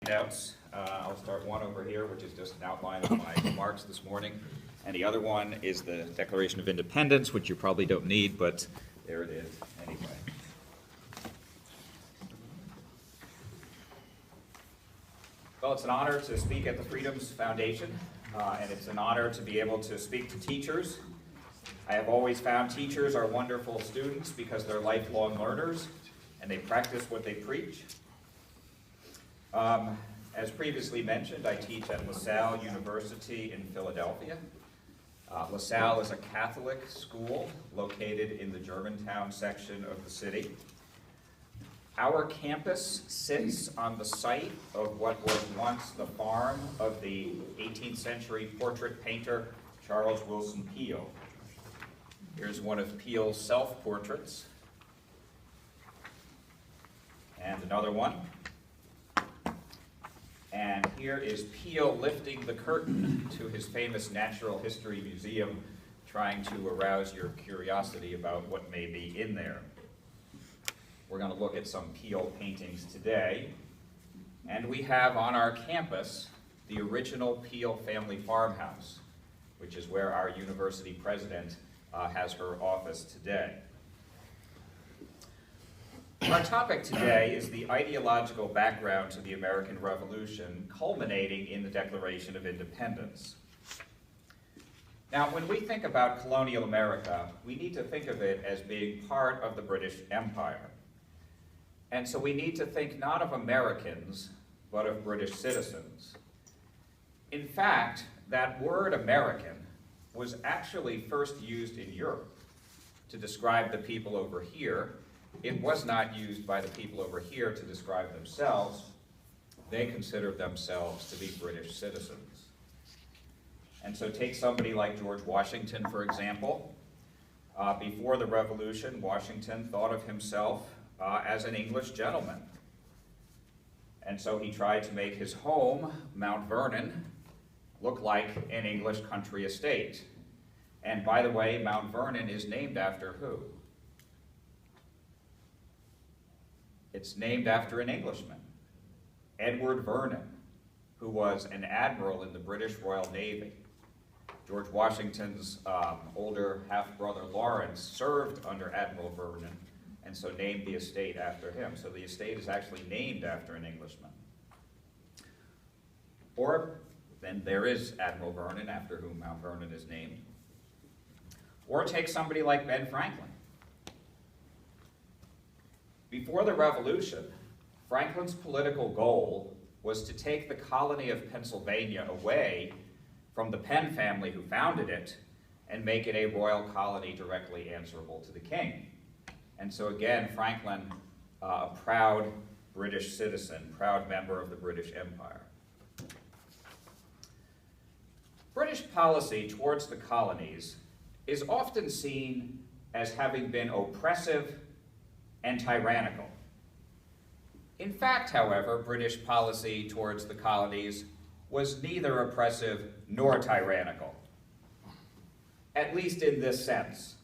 handouts. I'll start one over here, which is just an outline of my remarks this morning. And the other one is the Declaration of Independence, which you probably don't need, but there it is anyway. Well, it's an honor to speak at the Freedoms Foundation, and it's an honor to be able to speak to teachers. I have always found teachers are wonderful students because they're lifelong learners, and they practice what they preach. As previously mentioned, I teach at LaSalle University in Philadelphia. LaSalle is a Catholic school located in the Germantown section of the city. Our campus sits on the site of what was once the farm of the 18th century portrait painter Charles Willson Peale. Here's one of Peale's self-portraits. And another one. And here is Peale lifting the curtain to his famous Natural History Museum, trying to arouse your curiosity about what may be in there. We're going to look at some Peale paintings today. And we have on our campus the original Peale family farmhouse, which is where our university president has her office today. Our topic today is the ideological background to the American Revolution, culminating in the Declaration of Independence. Now, when we think about colonial America, we need to think of it as being part of the British Empire. And so we need to think not of Americans, but of British citizens. In fact, that word American was actually first used in Europe to describe the people over here. It was not used by the people over here to describe themselves. They considered themselves to be British citizens. And so take somebody like George Washington, for example. Before the Revolution, Washington thought of himself as an English gentleman. And so he tried to make his home, Mount Vernon, look like an English country estate. And by the way, Mount Vernon is named after who? It's named after an Englishman, Edward Vernon, who was an admiral in the British Royal Navy. George Washington's older half-brother Lawrence served under Admiral Vernon, and so named the estate after him. So the estate is actually named after an Englishman. Or then there is Admiral Vernon, after whom Mount Vernon is named. Or take somebody like Ben Franklin. Before the Revolution, Franklin's political goal was to take the colony of Pennsylvania away from the Penn family who founded it and make it a royal colony directly answerable to the king. And so again, Franklin, a proud British citizen, proud member of the British Empire. British policy towards the colonies is often seen as having been oppressive and tyrannical. In fact, however, British policy towards the colonies was neither oppressive nor tyrannical, at least in this sense.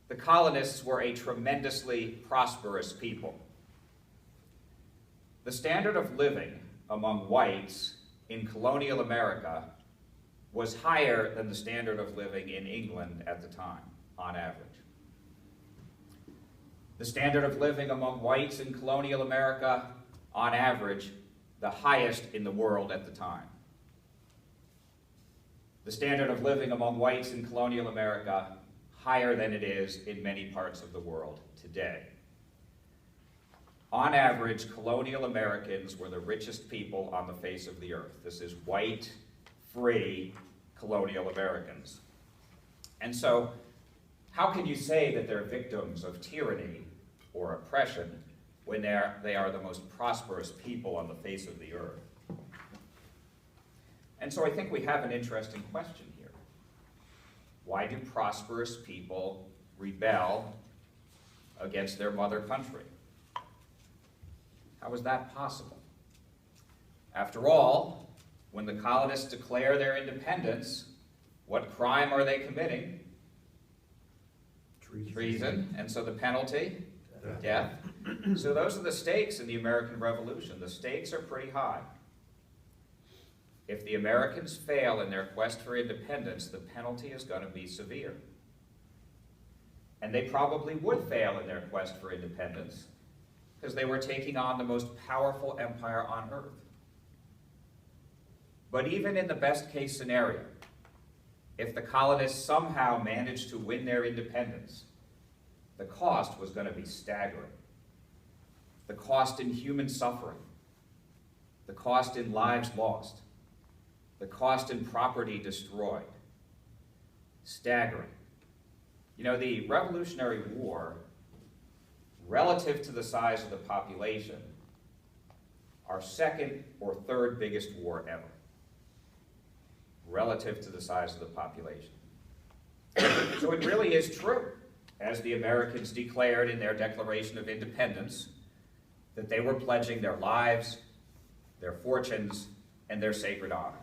The colonists were a tremendously prosperous people. The standard of living among whites in colonial America was higher than the standard of living in England at the time, on average. The standard of living among whites in colonial America, on average, the highest in the world at the time. The standard of living among whites in colonial America, higher than it is in many parts of the world today. On average, colonial Americans were the richest people on the face of the earth. This is white, free colonial Americans. And so, how can you say that they're victims of tyranny or oppression when they are the most prosperous people on the face of the earth? And so I think we have an interesting question here. Why do prosperous people rebel against their mother country? How is that possible? After all, when the colonists declare their independence, what crime are they committing? Treason. And so the penalty? Death. So those are the stakes in the American Revolution. The stakes are pretty high. If the Americans fail in their quest for independence, the penalty is going to be severe. And they probably would fail in their quest for independence because they were taking on the most powerful empire on earth. But even in the best case scenario, if the colonists somehow managed to win their independence, the cost was going to be staggering. The cost in human suffering, the cost in lives lost, the cost in property destroyed. Staggering. You know, the Revolutionary War, relative to the size of the population, our second or third biggest war ever, relative to the size of the population. So it really is true, as the Americans declared in their Declaration of Independence, that they were pledging their lives, their fortunes, and their sacred honor.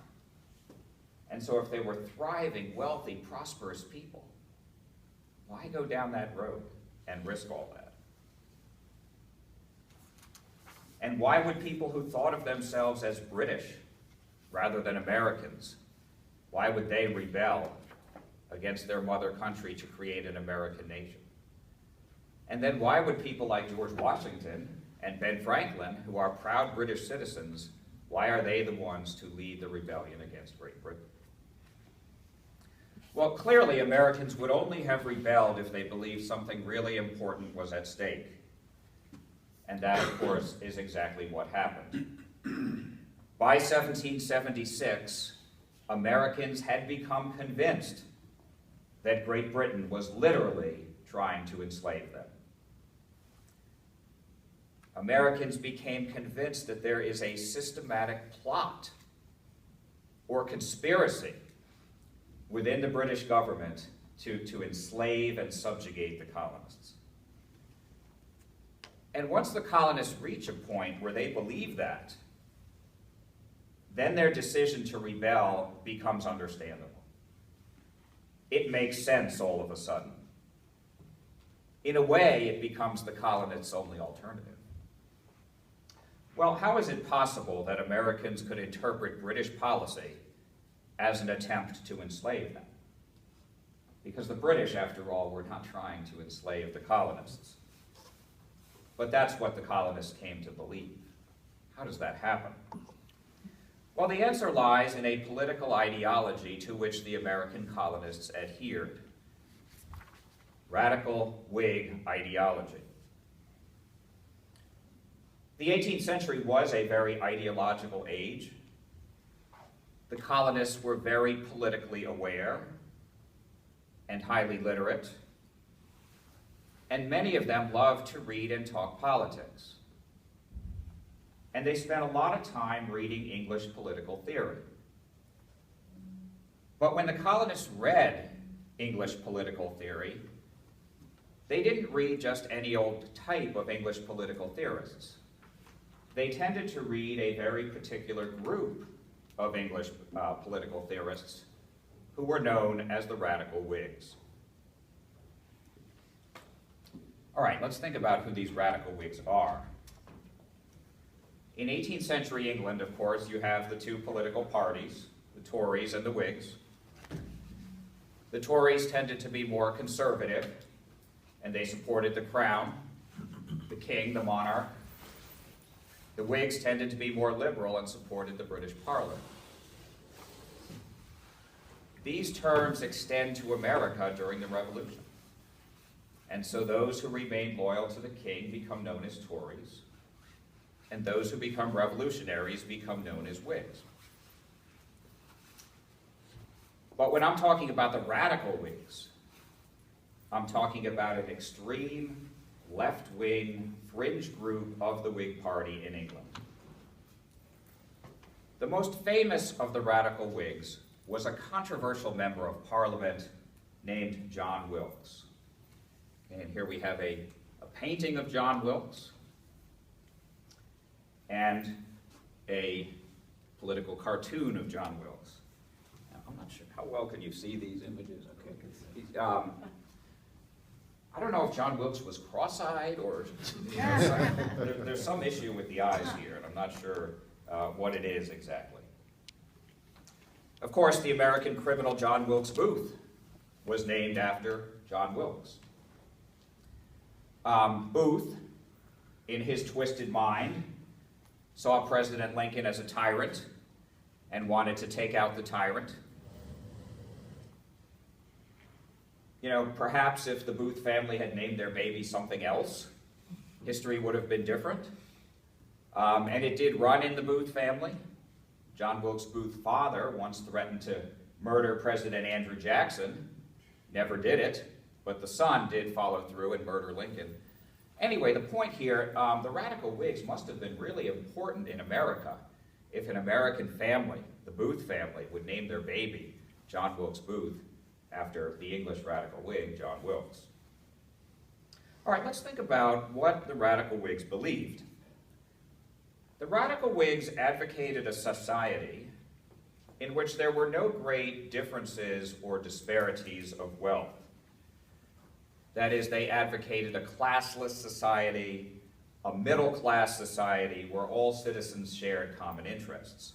And so if they were thriving, wealthy, prosperous people, why go down that road and risk all that? And why would people who thought of themselves as British rather than Americans, why would they rebel against their mother country to create an American nation? And then why would people like George Washington and Ben Franklin, who are proud British citizens, why are they the ones to lead the rebellion against Great Britain? Well, clearly Americans would only have rebelled if they believed something really important was at stake. And that, of course, is exactly what happened. By 1776, Americans had become convinced that Great Britain was literally trying to enslave them. Americans became convinced that there is a systematic plot or conspiracy within the British government to enslave and subjugate the colonists. And once the colonists reach a point where they believe that, then their decision to rebel becomes understandable. It makes sense all of a sudden. In a way, it becomes the colonists' only alternative. Well, how is it possible that Americans could interpret British policy as an attempt to enslave them? Because the British, after all, were not trying to enslave the colonists. But that's what the colonists came to believe. How does that happen? Well, the answer lies in a political ideology to which the American colonists adhered. Radical Whig ideology. The 18th century was a very ideological age. The colonists were very politically aware and highly literate, and many of them loved to read and talk politics. And they spent a lot of time reading English political theory. But when the colonists read English political theory, they didn't read just any old type of English political theorists. They tended to read a very particular group of English political theorists who were known as the Radical Whigs. All right, let's think about who these Radical Whigs are. In 18th century England, of course, you have the two political parties, the Tories and the Whigs. The Tories tended to be more conservative, and they supported the crown, the king, the monarch. The Whigs tended to be more liberal and supported the British Parliament. These terms extend to America during the Revolution. And so those who remain loyal to the king become known as Tories, and those who become revolutionaries become known as Whigs. But when I'm talking about the radical Whigs, I'm talking about an extreme left-wing fringe group of the Whig Party in England. The most famous of the radical Whigs was a controversial member of Parliament named John Wilkes. And here we have a painting of John Wilkes and a political cartoon of John Wilkes. Now, I'm not sure, how well can you see these images? Okay. I don't know if John Wilkes was cross-eyed or there's some issue with the eyes here, and I'm not sure what it is exactly. Of course, the American criminal John Wilkes Booth was named after John Wilkes. Booth, in his twisted mind, saw President Lincoln as a tyrant and wanted to take out the tyrant. You know, perhaps if the Booth family had named their baby something else, history would have been different. And it did run in the Booth family. John Wilkes Booth's father once threatened to murder President Andrew Jackson. Never did it, but the son did follow through and murder Lincoln. Anyway, the point here, the radical Whigs must have been really important in America if an American family, the Booth family, would name their baby John Wilkes Booth after the English radical Whig, John Wilkes. All right, let's think about what the radical Whigs believed. The radical Whigs advocated a society in which there were no great differences or disparities of wealth. That is, they advocated a classless society, a middle-class society where all citizens shared common interests.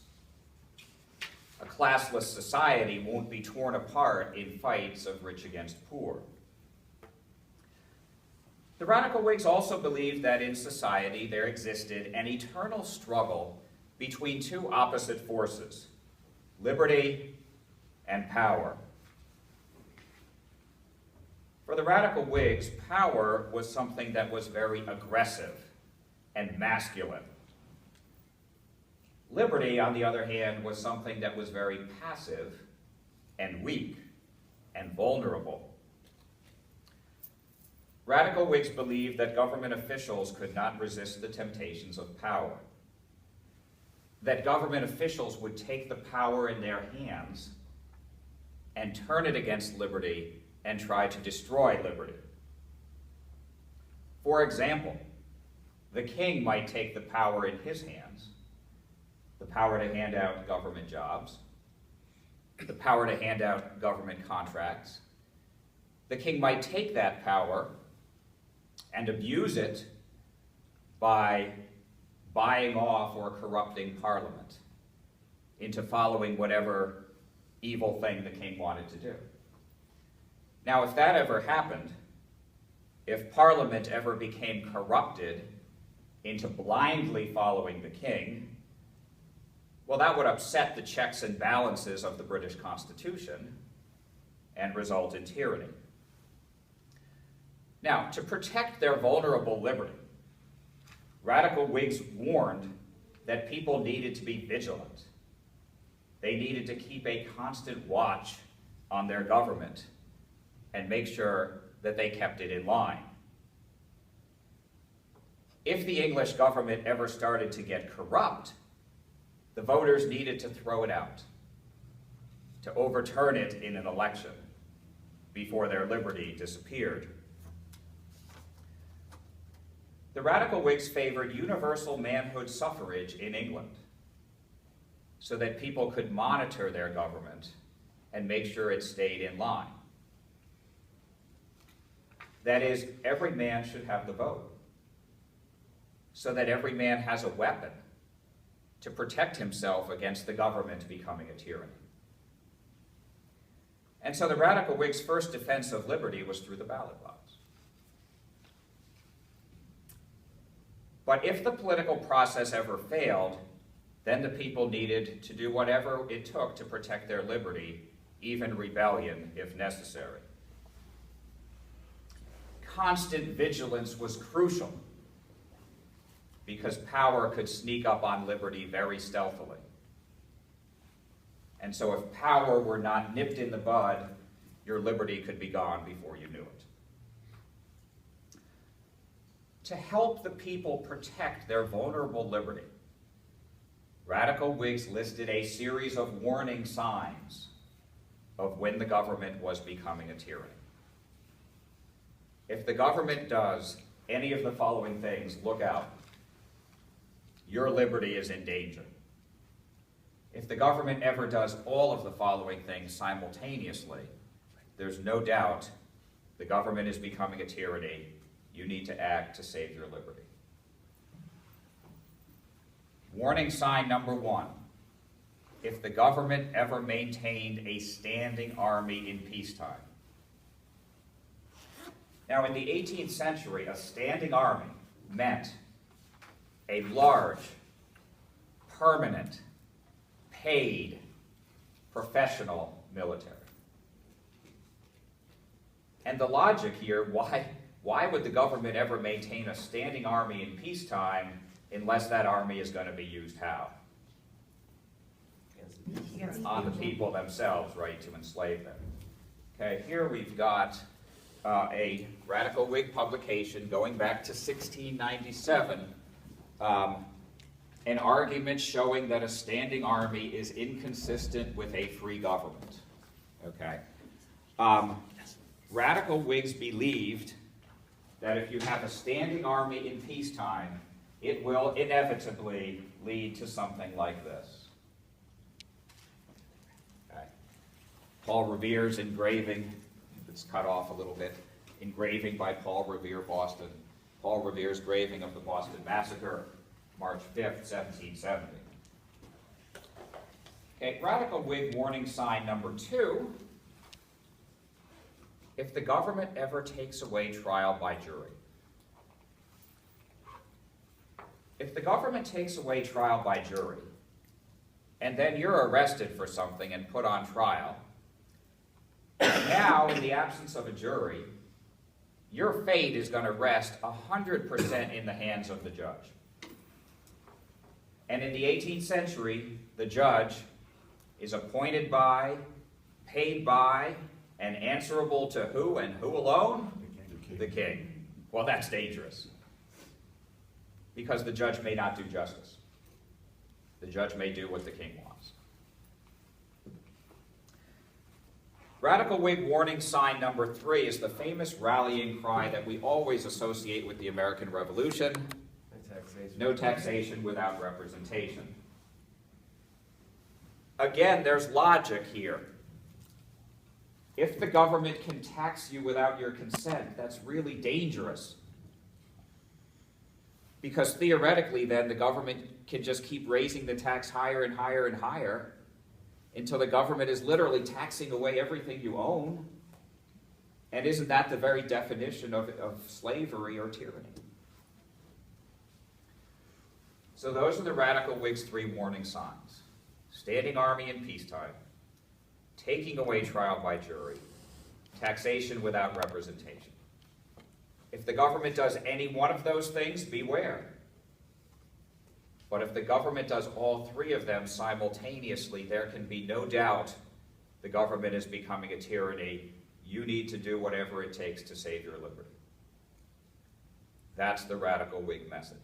A classless society won't be torn apart in fights of rich against poor. The radical Whigs also believed that in society there existed an eternal struggle between two opposite forces, liberty and power. For the radical Whigs, power was something that was very aggressive and masculine. Liberty, on the other hand, was something that was very passive and weak and vulnerable. Radical Whigs believed that government officials could not resist the temptations of power, that government officials would take the power in their hands and turn it against liberty and try to destroy liberty. For example, the king might take the power in his hands, the power to hand out government jobs, the power to hand out government contracts. The king might take that power and abuse it by buying off or corrupting Parliament into following whatever evil thing the king wanted to do. Now, if that ever happened, if Parliament ever became corrupted into blindly following the king, well, that would upset the checks and balances of the British Constitution and result in tyranny. Now, to protect their vulnerable liberty, radical Whigs warned that people needed to be vigilant. They needed to keep a constant watch on their government and make sure that they kept it in line. If the English government ever started to get corrupt, the voters needed to throw it out, to overturn it in an election before their liberty disappeared. The radical Whigs favored universal manhood suffrage in England so that people could monitor their government and make sure it stayed in line. That is, every man should have the vote, so that every man has a weapon to protect himself against the government becoming a tyranny. And so the radical Whigs' first defense of liberty was through the ballot box. But if the political process ever failed, then the people needed to do whatever it took to protect their liberty, even rebellion if necessary. Constant vigilance was crucial because power could sneak up on liberty very stealthily. And so if power were not nipped in the bud, your liberty could be gone before you knew it. To help the people protect their vulnerable liberty, radical Whigs listed a series of warning signs of when the government was becoming a tyranny. If the government does any of the following things, look out. Your liberty is in danger. If the government ever does all of the following things simultaneously, there's no doubt The government is becoming a tyranny. You need to act to save your liberty. Warning sign number 1. If the government ever maintained a standing army in peacetime. Now, in the 18th century, a standing army meant a large, permanent, paid, professional military. And the logic here, why would the government ever maintain a standing army in peacetime unless that army is going to be used how? On the people themselves, right, to enslave them. Okay, here we've got a radical Whig publication going back to 1697, an argument showing that a standing army is inconsistent with a free government. Okay, radical Whigs believed that if you have a standing army in peacetime, it will inevitably lead to something like this. Okay. Paul Revere's engraving, it's cut off a little bit, engraving by Paul Revere, Boston. Paul Revere's graving of the Boston Massacre, March 5th, 1770. Okay, radical Whig warning sign number 2. If the government ever takes away trial by jury. If the government takes away trial by jury, and then you're arrested for something and put on trial, now, in the absence of a jury, your fate is going to rest 100% in the hands of the judge. And in the 18th century, the judge is appointed by, paid by, and answerable to who and who alone? The king. Well, that's dangerous. Because the judge may not do justice. The judge may do what the king wants. Radical Whig warning sign number 3 is the famous rallying cry that we always associate with the American Revolution. No taxation without representation. Again, there's logic here. If the government can tax you without your consent, that's really dangerous. Because theoretically, then, the government can just keep raising the tax higher and higher and higher until the government is literally taxing away everything you own. And isn't that the very definition of slavery or tyranny? So those are the radical Whigs' 3 warning signs. Standing army in peacetime, taking away trial by jury, taxation without representation. If the government does any one of those things, beware. But if the government does all 3 of them simultaneously, there can be no doubt the government is becoming a tyranny. You need to do whatever it takes to save your liberty. That's the radical Whig message.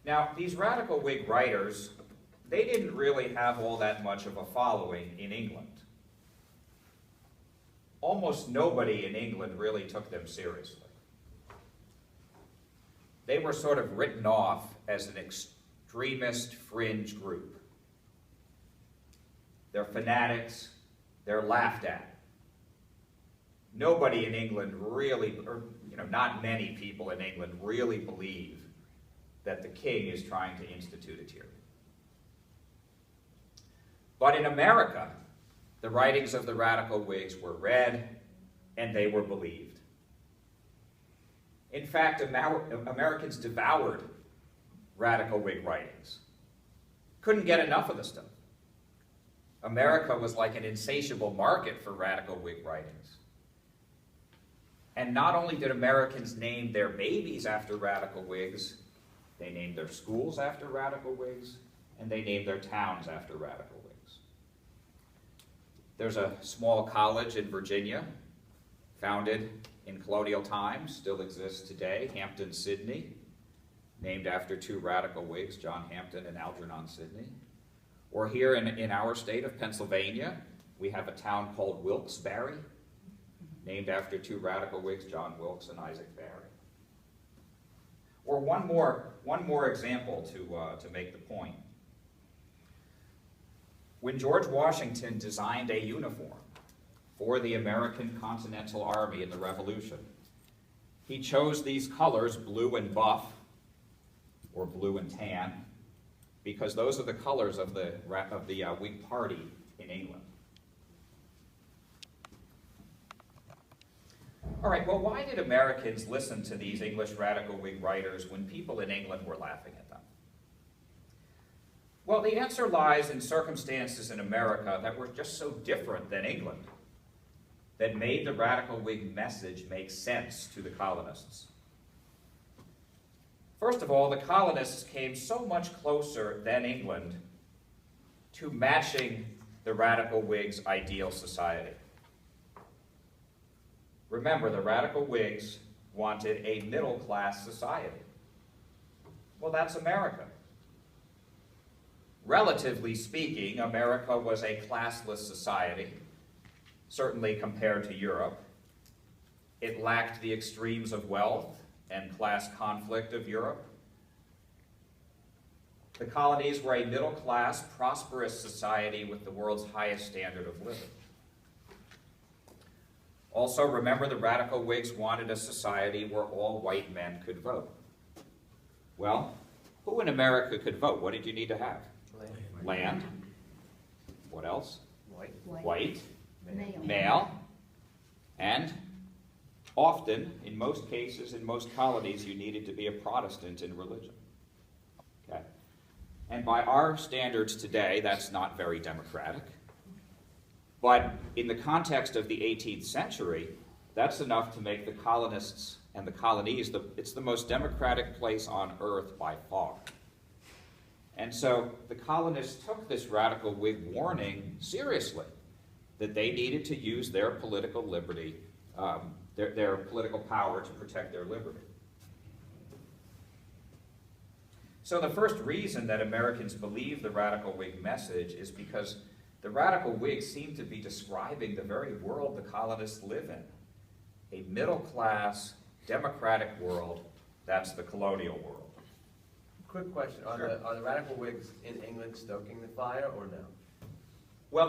Now, these radical Whig writers, they didn't really have all that much of a following in England. Almost nobody in England really took them seriously. They were sort of written off as an extremist fringe group. They're fanatics. They're laughed at. Nobody in England really, or not many people in England really believe that the king is trying to institute a tyranny. But in America, the writings of the radical Whigs were read and they were believed. In fact, Americans devoured radical Whig writings. Couldn't get enough of the stuff. America was like an insatiable market for radical Whig writings. And not only did Americans name their babies after radical Whigs, they named their schools after radical Whigs, and they named their towns after radical Whigs. There's a small college in Virginia, founded in colonial times, still exists today, Hampton, Sydney, named after 2 radical Whigs, John Hampton and Algernon Sidney. Or here in our state of Pennsylvania, we have a town called Wilkes-Barre, named after 2 radical Whigs, John Wilkes and Isaac Barry. Or one more example to make the point. When George Washington designed a uniform for the American Continental Army in the Revolution. He chose these colors, blue and buff, or blue and tan, because those are the colors of the Whig Party in England. All right, well, why did Americans listen to these English radical Whig writers when people in England were laughing at them? Well, the answer lies in circumstances in America that were just so different than England, that made the radical Whig message make sense to the colonists. First of all, the colonists came so much closer than England to matching the radical Whigs' ideal society. Remember, the radical Whigs wanted a middle-class society. Well, that's America. Relatively speaking, America was a classless society, certainly compared to Europe. It lacked the extremes of wealth and class conflict of Europe. The colonies were a middle-class, prosperous society with the world's highest standard of living. Also, remember, the radical Whigs wanted a society where all white men could vote. Well, who in America could vote? What did you need to have? Land. What else? White. Male. And often, in most cases, in most colonies, you needed to be a Protestant in religion. Okay? And by our standards today, that's not very democratic. But in the context of the 18th century, that's enough to make the colonists and the colonies, it's the most democratic place on earth by far. And so the colonists took this radical Whig warning seriously, that they needed to use their political liberty, their political power to protect their liberty. So the first reason that Americans believe the radical Whig message is because the radical Whigs seem to be describing the very world the colonists live in. A middle-class, democratic world, that's the colonial world. Quick question, are the radical Whigs in England stoking the fire or no? Well,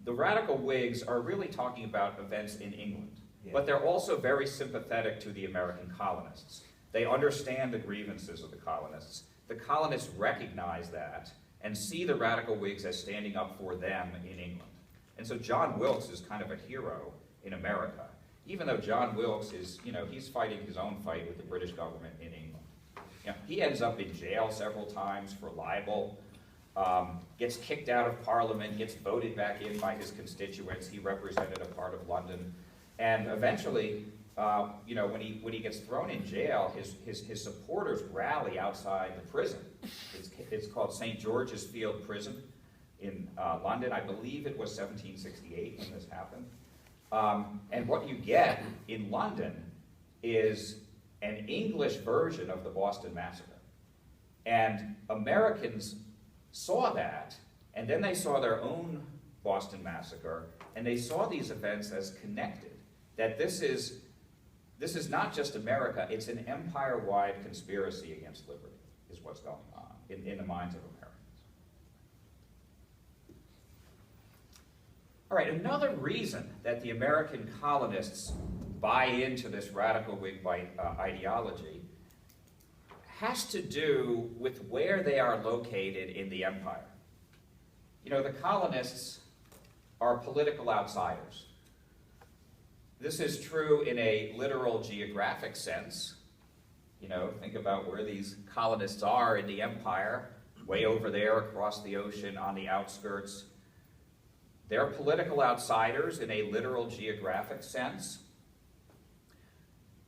the radical Whigs are really talking about events in England, but they're also very sympathetic to the American colonists. They understand the grievances of the colonists. The colonists recognize that and see the radical Whigs as standing up for them in England. And so John Wilkes is kind of a hero in America, even though John Wilkes is, he's fighting his own fight with the British government in England. He ends up in jail several times for libel, gets kicked out of Parliament, gets voted back in by his constituents. He represented a part of London. And eventually, when he gets thrown in jail, his supporters rally outside the prison. It's called St. George's Field Prison in London. I believe it was 1768 when this happened. And what you get in London is an English version of the Boston Massacre. And Americans saw that, and then they saw their own Boston Massacre, and they saw these events as connected, that this is not just America, it's an empire-wide conspiracy against liberty, is what's going on in the minds of Americans. All right, another reason that the American colonists buy into this radical Whig ideology has to do with where they are located in the empire. The colonists are political outsiders. This is true in a literal geographic sense. Think about where these colonists are in the empire, way over there across the ocean on the outskirts. They're political outsiders in a literal geographic sense,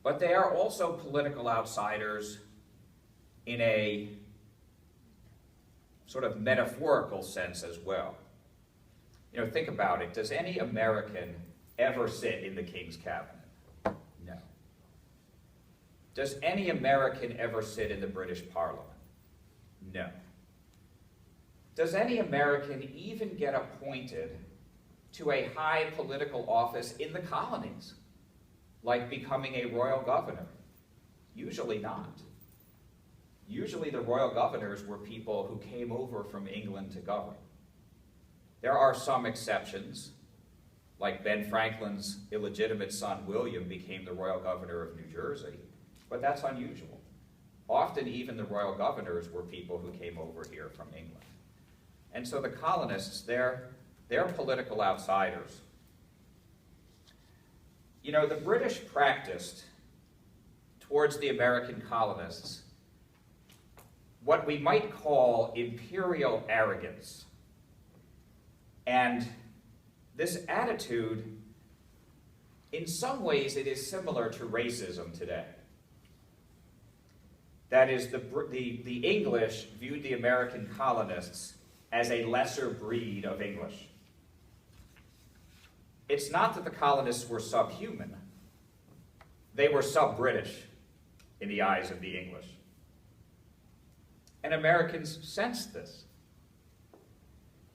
but they are also political outsiders in a sort of metaphorical sense as well. Think about it. Does any American ever sit in the King's cabinet? No. Does any American ever sit in the British Parliament? No. Does any American even get appointed to a high political office in the colonies, like becoming a royal governor? Usually not. Usually the royal governors were people who came over from England to govern. There are some exceptions, like Ben Franklin's illegitimate son William became the royal governor of New Jersey, but that's unusual. Often even the royal governors were people who came over here from England. And so the colonists, they're political outsiders. You know, the British practiced towards the American colonists what we might call imperial arrogance. And this attitude, in some ways, it is similar to racism today. That is, the English viewed the American colonists as a lesser breed of English. It's not that the colonists were subhuman. They were sub-British in the eyes of the English. And Americans sensed this.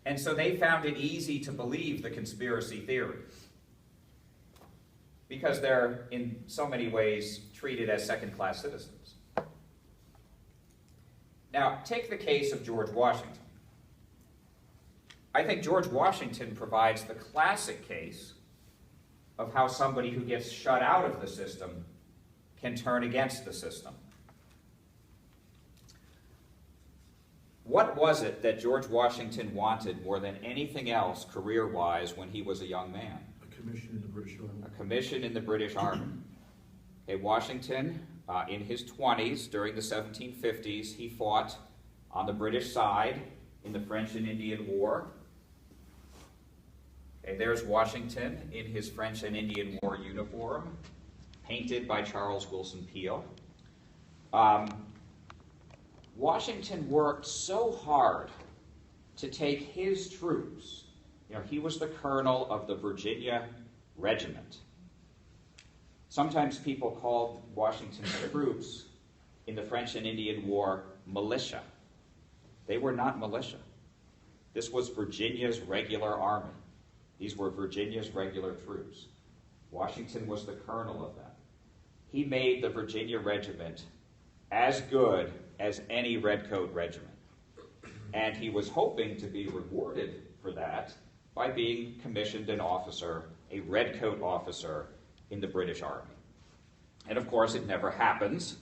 And so they found it easy to believe the conspiracy theory, because they're, in so many ways, treated as second-class citizens. Now, take the case of George Washington. I think George Washington provides the classic case of how somebody who gets shut out of the system can turn against the system. What was it that George Washington wanted more than anything else career-wise when he was a young man? A commission in the British Army. A commission in the British Army. Okay, Washington, in his 20s, during the 1750s, he fought on the British side in the French and Indian War. Okay, there's Washington in his French and Indian War uniform, painted by Charles Wilson Peale. Washington worked so hard to take his troops. You know, he was the colonel of the Virginia Regiment. Sometimes people called Washington's troops in the French and Indian War militia. They were not militia. This was Virginia's regular army. These were Virginia's regular troops. Washington was the colonel of them. He made the Virginia Regiment as good as any redcoat regiment. And he was hoping to be rewarded for that by being commissioned an officer, a redcoat officer in the British Army. And of course, it never happens.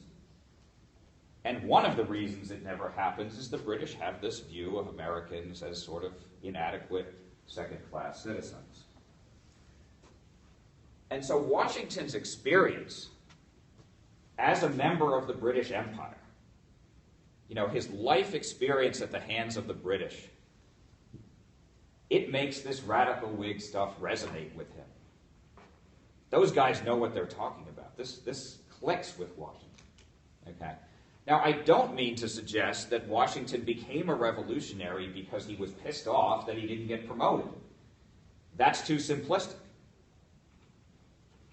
And one of the reasons it never happens is the British have this view of Americans as sort of inadequate second-class citizens. And so Washington's experience as a member of the British Empire, you know, his life experience at the hands of the British, it makes this radical Whig stuff resonate with him. Those guys know what they're talking about. This clicks with Washington. Okay? Now, I don't mean to suggest that Washington became a revolutionary because he was pissed off that he didn't get promoted. That's too simplistic.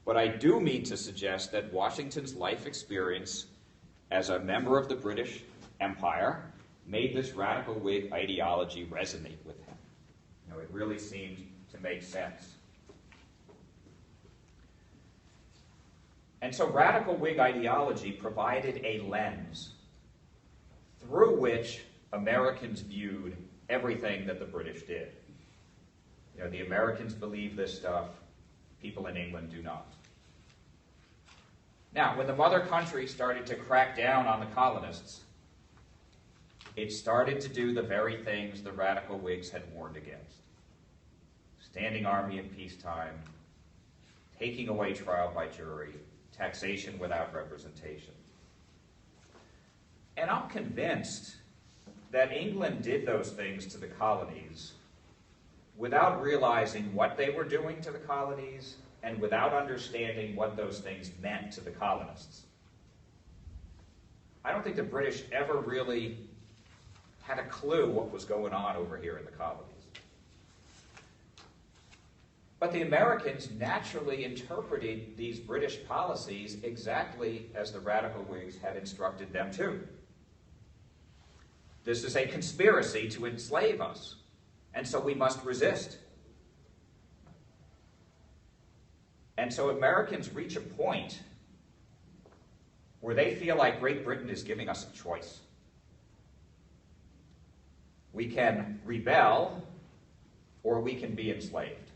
But I do mean to suggest that Washington's life experience as a member of the British Empire made this radical Whig ideology resonate with him. You know, it really seemed to make sense. And so radical Whig ideology provided a lens through which Americans viewed everything that the British did. You know, the Americans believe this stuff, people in England do not. Now, when the mother country started to crack down on the colonists, it started to do the very things the radical Whigs had warned against. Standing army in peacetime, taking away trial by jury, taxation without representation. And I'm convinced that England did those things to the colonies without realizing what they were doing to the colonies and without understanding what those things meant to the colonists. I don't think the British ever really had a clue what was going on over here in the colonies. But the Americans naturally interpreted these British policies exactly as the radical Whigs had instructed them to. This is a conspiracy to enslave us, and so we must resist. And so Americans reach a point where they feel like Great Britain is giving us a choice. We can rebel, or we can be enslaved.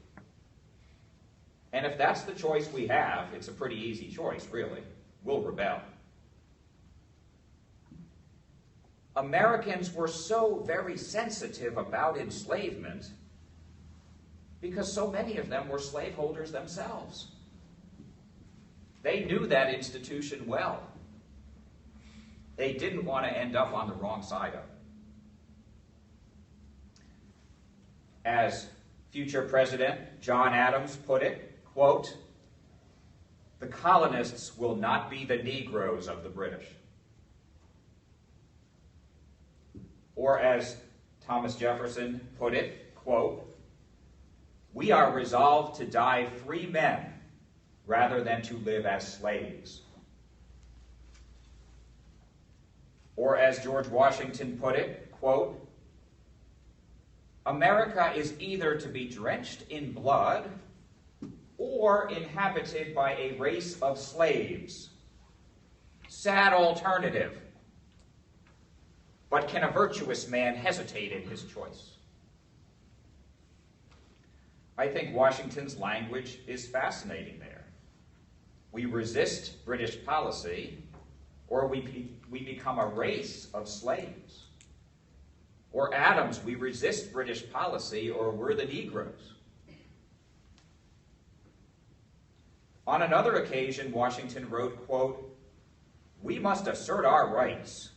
And if that's the choice we have, it's a pretty easy choice, really. We'll rebel. Americans were so very sensitive about enslavement because so many of them were slaveholders themselves. They knew that institution well. They didn't want to end up on the wrong side of it. As future President John Adams put it, quote, "The colonists will not be the Negroes of the British." Or as Thomas Jefferson put it, quote, "We are resolved to die free men rather than to live as slaves." Or as George Washington put it, quote, "America is either to be drenched in blood or inhabited by a race of slaves. Sad alternative. But can a virtuous man hesitate in his choice?" I think Washington's language is fascinating there. We resist British policy, or we become a race of slaves. Or Adams, we resist British policy, or we're the Negroes. On another occasion, Washington wrote, quote, "We must assert our rights,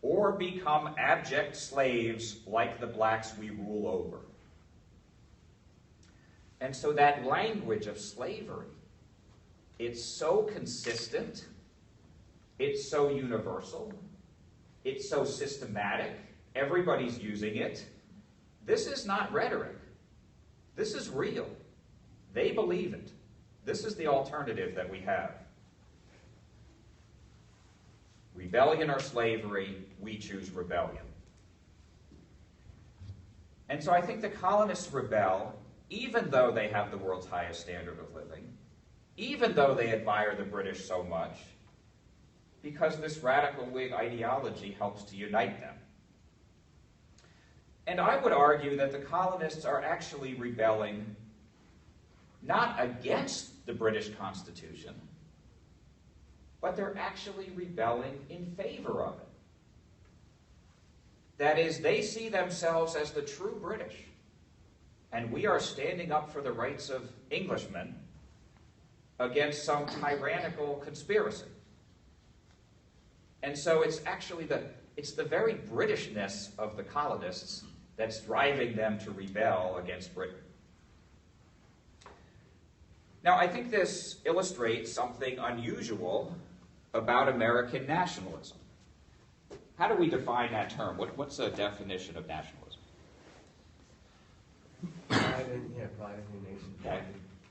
or become abject slaves like the blacks we rule over." And so that language of slavery, it's so consistent, it's so universal, it's so systematic, everybody's using it. This is not rhetoric. This is real. They believe it. This is the alternative that we have. Rebellion or slavery, we choose rebellion. And so I think the colonists rebel, even though they have the world's highest standard of living, even though they admire the British so much, because this radical Whig ideology helps to unite them. And I would argue that the colonists are actually rebelling not against the British Constitution, but they're actually rebelling in favor of it. That is, they see themselves as the true British, and we are standing up for the rights of Englishmen against some tyrannical conspiracy. And so it's actually the very Britishness of the colonists that's driving them to rebel against Britain. Now, I think this illustrates something unusual about American nationalism. How do we define that term? What's the definition of nationalism? Pride in your nation. Okay.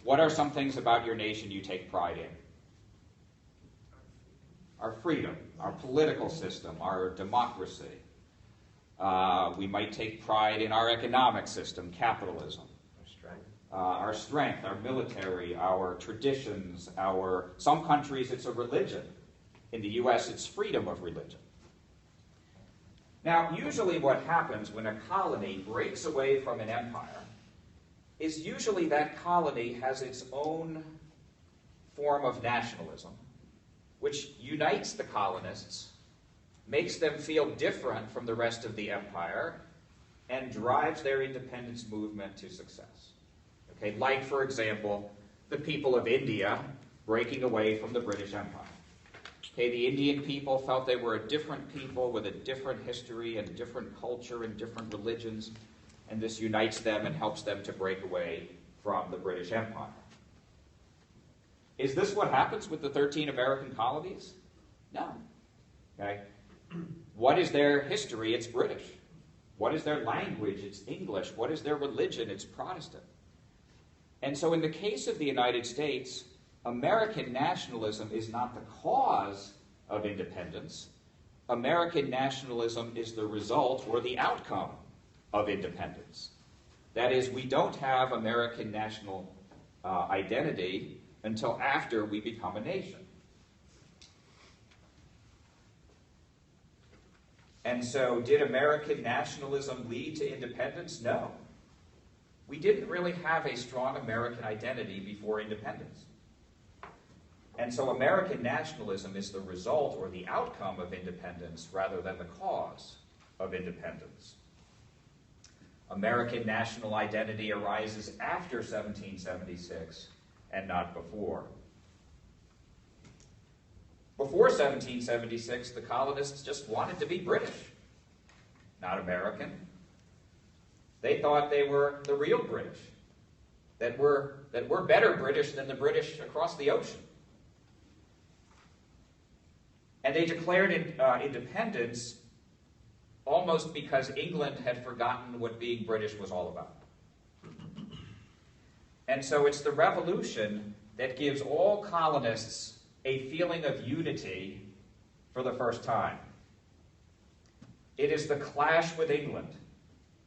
What are some things about your nation you take pride in? Our freedom, our political system, our democracy. We might take pride in our economic system, capitalism. Our strength, our military, our traditions, some countries it's a religion. In the U.S. it's freedom of religion. Now, usually what happens when a colony breaks away from an empire is usually that colony has its own form of nationalism, which unites the colonists, makes them feel different from the rest of the empire, and drives their independence movement to success. Okay, like, for example, the people of India breaking away from the British Empire. Okay, the Indian people felt they were a different people with a different history and different culture and different religions, and this unites them and helps them to break away from the British Empire. Is this what happens with the 13 American colonies? No. Okay. What is their history? It's British. What is their language? It's English. What is their religion? It's Protestant. And so in the case of the United States, American nationalism is not the cause of independence. American nationalism is the result or the outcome of independence. That is, we don't have American national identity until after we become a nation. And so, did American nationalism lead to independence? No. we didn't really have a strong American identity before independence. And so American nationalism is the result or the outcome of independence rather than the cause of independence. American national identity arises after 1776 and not before. Before 1776, the colonists just wanted to be British, not American. They thought they were the real British, that we're better British than the British across the ocean. And they declared independence almost because England had forgotten what being British was all about. And so it's the revolution that gives all colonists a feeling of unity for the first time. It is the clash with England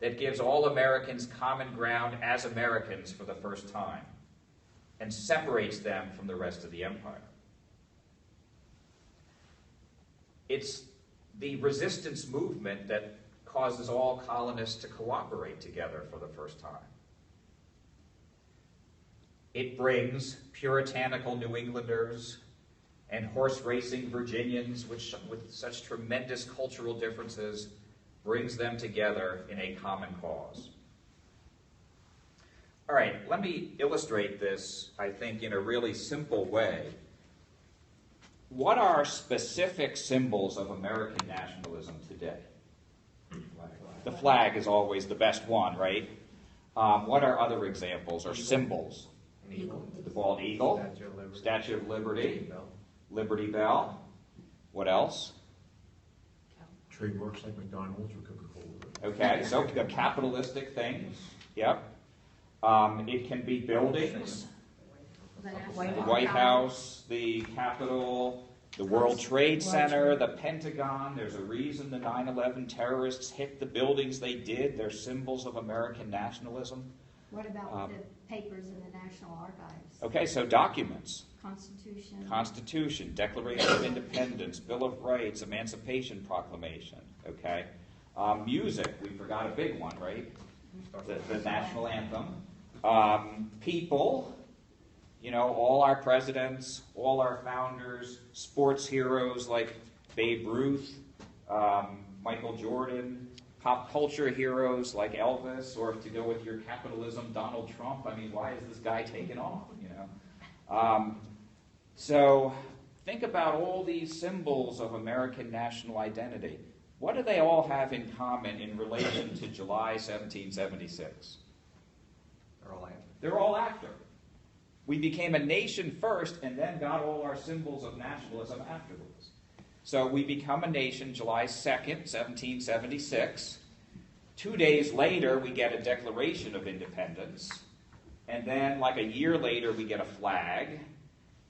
that gives all Americans common ground as Americans for the first time and separates them from the rest of the empire. It's the resistance movement that causes all colonists to cooperate together for the first time. It brings puritanical New Englanders and horse-racing Virginians, with such tremendous cultural differences, brings them together in a common cause. All right, let me illustrate this, I think, in a really simple way. What are specific symbols of American nationalism today? The flag is always the best one, right? What are other examples or symbols? The bald eagle, Statue of Liberty, Liberty Bell. What else? Trademarks like McDonald's or Coca-Cola. Okay, so the capitalistic things. Yep. It can be buildings. The White House, the Capitol, the World Trade Center, the Pentagon. There's a reason the 9/11 terrorists hit the buildings they did. They're symbols of American nationalism. What about the papers in the National Archives? Okay, so documents. Constitution, Declaration of Independence, Bill of Rights, Emancipation Proclamation. Okay. Music, we forgot a big one, right? The national anthem. People. You know, all our presidents, all our founders, sports heroes like Babe Ruth, Michael Jordan, pop culture heroes like Elvis, or to go with your capitalism, Donald Trump. I mean, why is this guy taking off, you know? So think about all these symbols of American national identity. What do they all have in common in relation to July 1776? They're all after. We became a nation first and then got all our symbols of nationalism afterwards. So we become a nation July 2nd, 1776. 2 days later, we get a Declaration of Independence. And then, like a year later, we get a flag.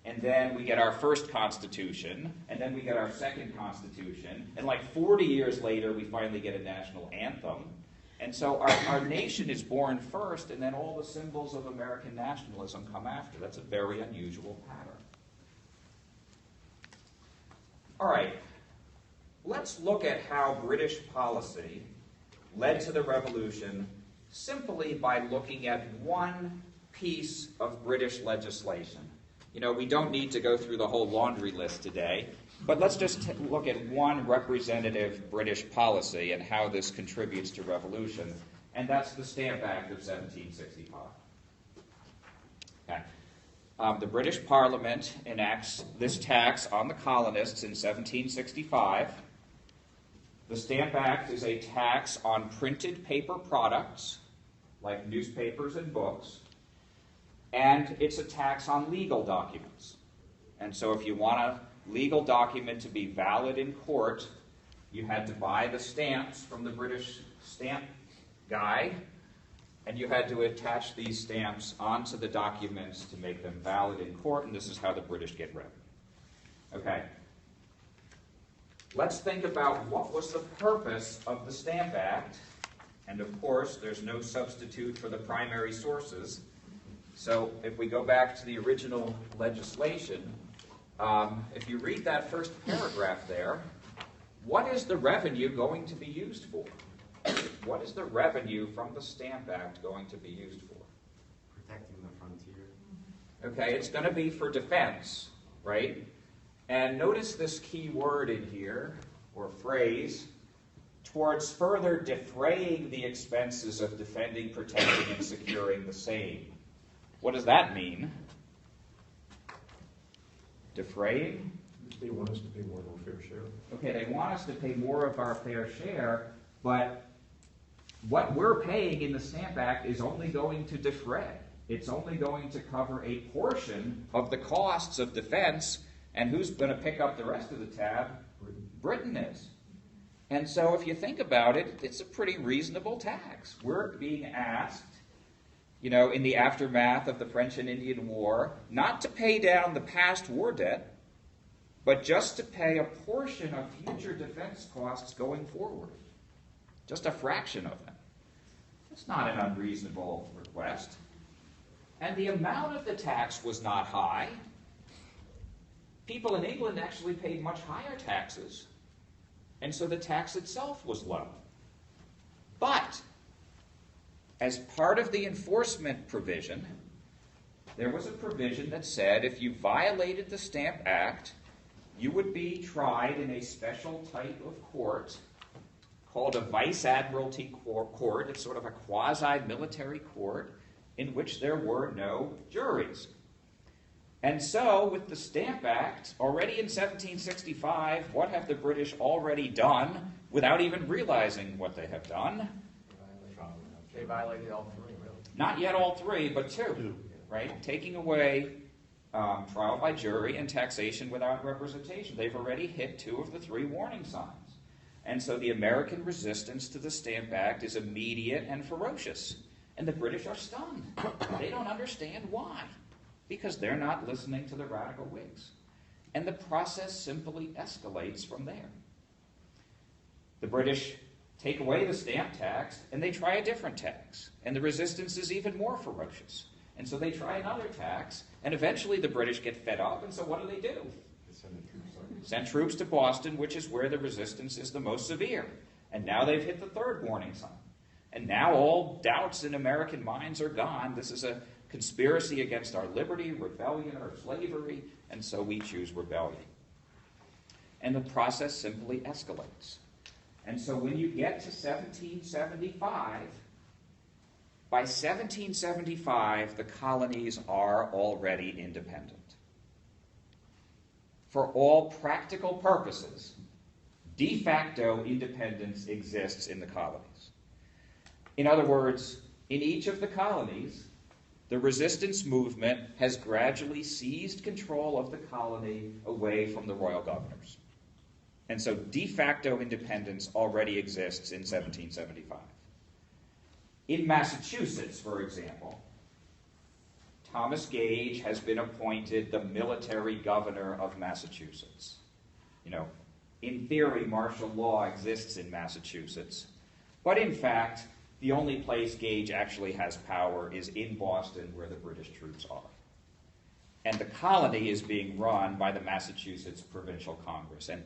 And then we get our first Constitution. And then we get our second Constitution. And like 40 years later, we finally get a national anthem. And so our nation is born first, and then all the symbols of American nationalism come after. That's a very unusual pattern. All right, let's look at how British policy led to the Revolution simply by looking at one piece of British legislation. You know, we don't need to go through the whole laundry list today, but let's just look at one representative British policy and how this contributes to revolution, and that's the Stamp Act of 1765. Okay. The British Parliament enacts this tax on the colonists in 1765. The Stamp Act is a tax on printed paper products, like newspapers and books, and it's a tax on legal documents. And so if you want a legal document to be valid in court, you had to buy the stamps from the British stamp guy, and you had to attach these stamps onto the documents to make them valid in court, and this is how the British get revenue. Okay. Let's think about what was the purpose of the Stamp Act, and of course, there's no substitute for the primary sources. So if we go back to the original legislation, if you read that first paragraph there, what is the revenue going to be used for? what is the revenue from the Stamp Act going to be used for? Protecting the frontier. Okay, it's going to be for defense, right? And notice this key word in here, or phrase, towards further defraying the expenses of defending, protecting, and securing the same. What does that mean? Defraying? They want us to pay more of our fair share. Okay, they want us to pay more of our fair share, but what we're paying in the Stamp Act is only going to defray. It's only going to cover a portion of the costs of defense, and who's going to pick up the rest of the tab? Britain is. And so if you think about it, it's a pretty reasonable tax. We're being asked, in the aftermath of the French and Indian War, not to pay down the past war debt, but just to pay a portion of future defense costs going forward. Just a fraction of them. It's not an unreasonable request. And the amount of the tax was not high. People in England actually paid much higher taxes, and so the tax itself was low. But, as part of the enforcement provision, there was a provision that said if you violated the Stamp Act, you would be tried in a special type of court called a Vice Admiralty Court. It's sort of a quasi-military court in which there were no juries. And so, with the Stamp Act, already in 1765, what have the British already done without even realizing what they have done? They violated all three, really. Not yet all three, but two, right? Taking away trial by jury and taxation without representation. They've already hit two of the three warning signs. And so the American resistance to the Stamp Act is immediate and ferocious. And the British are stunned. They don't understand why. Because they're not listening to the radical Whigs. And the process simply escalates from there. The British take away the stamp tax, and they try a different tax. And the resistance is even more ferocious. And so they try another tax, and eventually the British get fed up, and so what do? Send troops to Boston, which is where the resistance is the most severe. And now they've hit the third warning sign. And now all doubts in American minds are gone. This is a conspiracy against our liberty, rebellion, or slavery, and so we choose rebellion. And the process simply escalates. And so when you get to 1775, by 1775, the colonies are already independent. For all practical purposes, de facto independence exists in the colonies. In other words, in each of the colonies, the resistance movement has gradually seized control of the colony away from the royal governors. And so de facto independence already exists in 1775. In Massachusetts, for example, Thomas Gage has been appointed the military governor of Massachusetts. In theory, martial law exists in Massachusetts, but in fact, the only place Gage actually has power is in Boston, where the British troops are. And the colony is being run by the Massachusetts Provincial Congress, and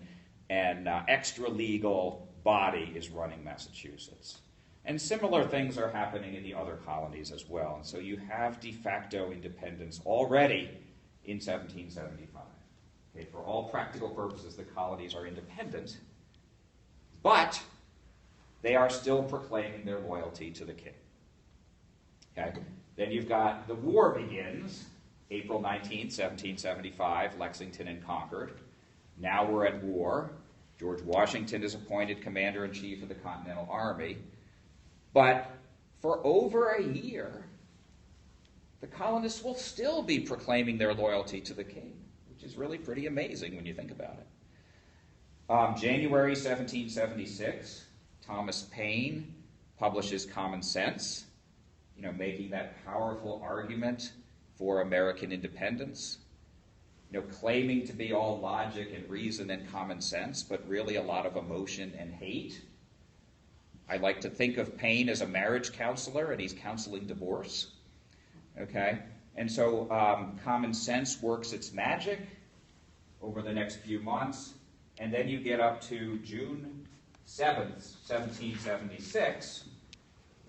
an extra-legal body is running Massachusetts. And similar things are happening in the other colonies as well. And so you have de facto independence already in 1775. Okay, for all practical purposes, the colonies are independent, but they are still proclaiming their loyalty to the king. Okay? Then you've got the war begins, April 19th, 1775, Lexington and Concord. Now we're at war. George Washington is appointed commander-in-chief of the Continental Army. But for over a year, the colonists will still be proclaiming their loyalty to the king, which is really pretty amazing when you think about it. January 1776, Thomas Paine publishes Common Sense, making that powerful argument for American independence, claiming to be all logic and reason and common sense, but really a lot of emotion and hate. I like to think of Paine as a marriage counselor, and he's counseling divorce. Okay? And so Common Sense works its magic over the next few months, and then you get up to June 7th, 1776,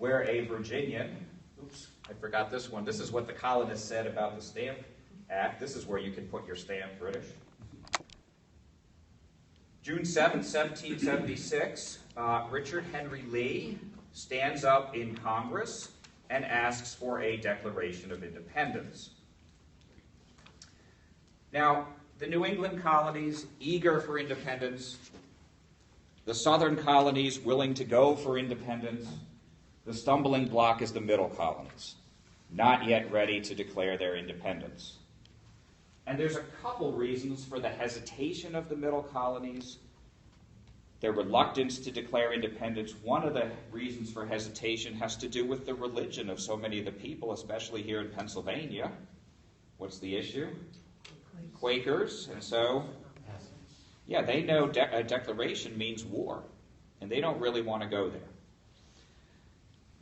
where a Virginian, oops, I forgot this one. This is what the colonists said about the Stamp Act. This is where you can put your stamp British. June 7, 1776, Richard Henry Lee stands up in Congress and asks for a Declaration of Independence. Now, the New England colonies, eager for independence, the southern colonies willing to go for independence, the stumbling block is the middle colonies, not yet ready to declare their independence. And there's a couple reasons for the hesitation of the middle colonies, their reluctance to declare independence. One of the reasons for hesitation has to do with the religion of so many of the people, especially here in Pennsylvania. What's the issue? Quakers. And so, yeah, they know a declaration means war, and they don't really want to go there.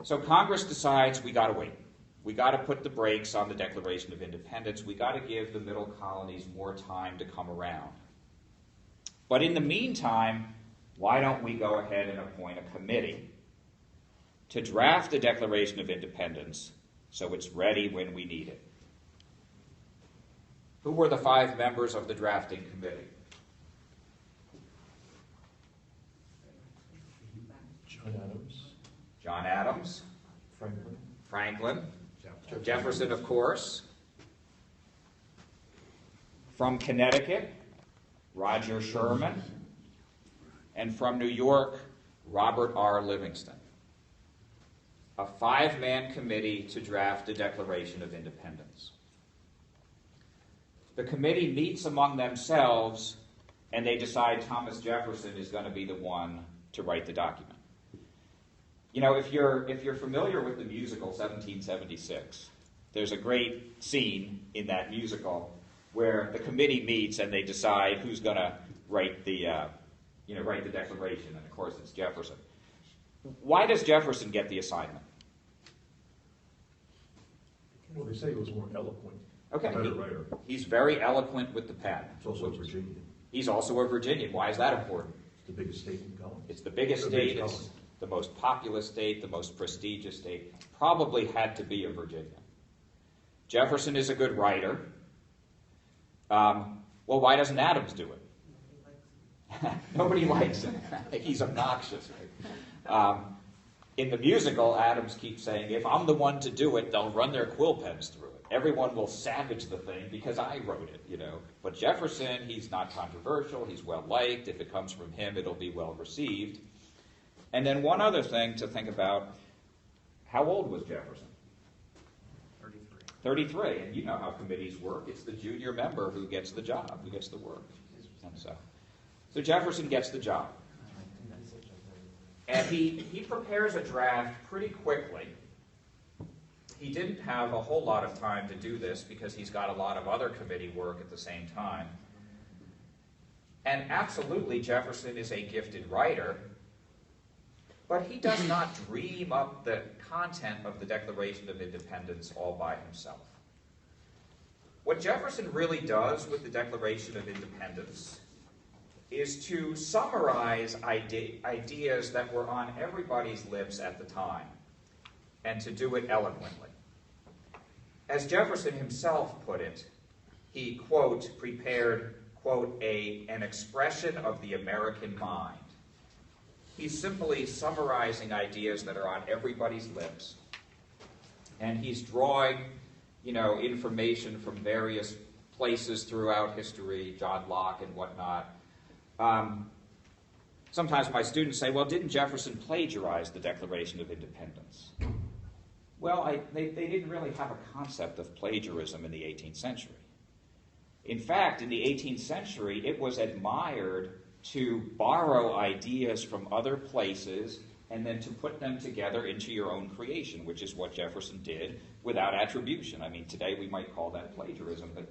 So Congress decides we got to wait. We got to put the brakes on the Declaration of Independence. We got to give the middle colonies more time to come around. But in the meantime, why don't we go ahead and appoint a committee to draft the Declaration of Independence so it's ready when we need it? Who were the 5 members of the drafting committee? John Adams. Franklin. Jefferson, of course. From Connecticut, Roger Sherman. And from New York, Robert R. Livingston. A 5-man committee to draft a Declaration of Independence. The committee meets among themselves, and they decide Thomas Jefferson is going to be the one to write the document. You know, if you're familiar with the musical 1776, there's a great scene in that musical where the committee meets and they decide who's going to write the Declaration, and of course it's Jefferson. Why does Jefferson get the assignment? Well, they say he was more eloquent. Okay, Better writer. he's very eloquent with the pen. It's also Virginia. He's also a Virginian. Why is that important? It's the biggest state in the colony. It's the biggest The state, biggest it's colony. the most populous state, the most prestigious state. Probably had to be a Virginia. Jefferson is a good writer. Well, why doesn't Adams do it? Nobody likes him. He's obnoxious. Right? In the musical, Adams keeps saying, if I'm the one to do it, they'll run their quill pens through it. Everyone will savage the thing because I wrote it, you know. But Jefferson, he's not controversial. He's well-liked. If it comes from him, it'll be well-received. And then one other thing to think about, how old was Jefferson? 33. And you know how committees work. It's the junior member who gets the job, who gets the work. And so Jefferson gets the job. And he prepares a draft pretty quickly. He didn't have a whole lot of time to do this because he's got a lot of other committee work at the same time. And absolutely, Jefferson is a gifted writer, but he does not dream up the content of the Declaration of Independence all by himself. What Jefferson really does with the Declaration of Independence is to summarize ideas that were on everybody's lips at the time, and to do it eloquently. As Jefferson himself put it, he, quote, prepared, quote, an expression of the American mind. He's simply summarizing ideas that are on everybody's lips, and he's drawing, information from various places throughout history, John Locke and whatnot. Sometimes my students say, well, didn't Jefferson plagiarize the Declaration of Independence? Well, they didn't really have a concept of plagiarism in the 18th century. In fact, in the 18th century, it was admired to borrow ideas from other places and then to put them together into your own creation, which is what Jefferson did without attribution. I mean, today we might call that plagiarism, but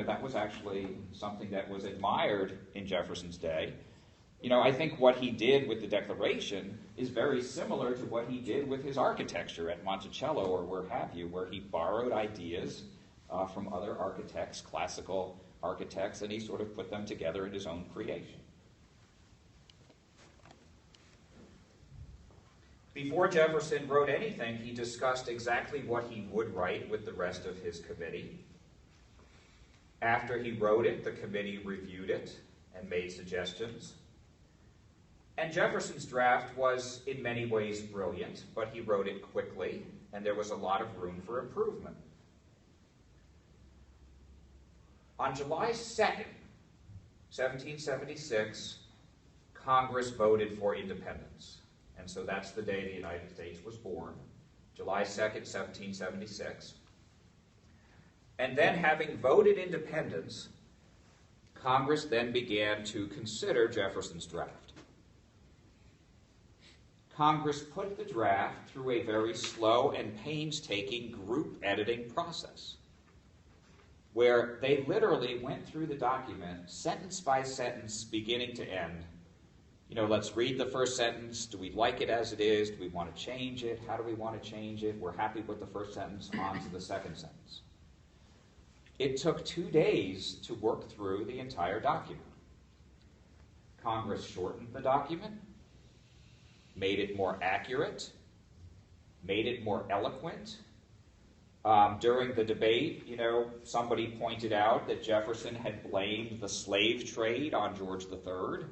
that was actually something that was admired in Jefferson's day. I think what he did with the Declaration is very similar to what he did with his architecture at Monticello or where have you, where he borrowed ideas from other architects, classical architects, and he sort of put them together in his own creation. Before Jefferson wrote anything, he discussed exactly what he would write with the rest of his committee. After he wrote it, the committee reviewed it and made suggestions. And Jefferson's draft was in many ways brilliant, but he wrote it quickly, and there was a lot of room for improvement. On July 2nd, 1776, Congress voted for independence. And so that's the day the United States was born, July 2nd, 1776. And then, having voted independence, Congress then began to consider Jefferson's draft. Congress put the draft through a very slow and painstaking group editing process, where they literally went through the document sentence by sentence, beginning to end. Let's read the first sentence. Do we like it as it is? Do we want to change it? How do we want to change it? We're happy with the first sentence. On to the second sentence. It took 2 days to work through the entire document. Congress shortened the document, made it more accurate, made it more eloquent. During the debate, somebody pointed out that Jefferson had blamed the slave trade on George III.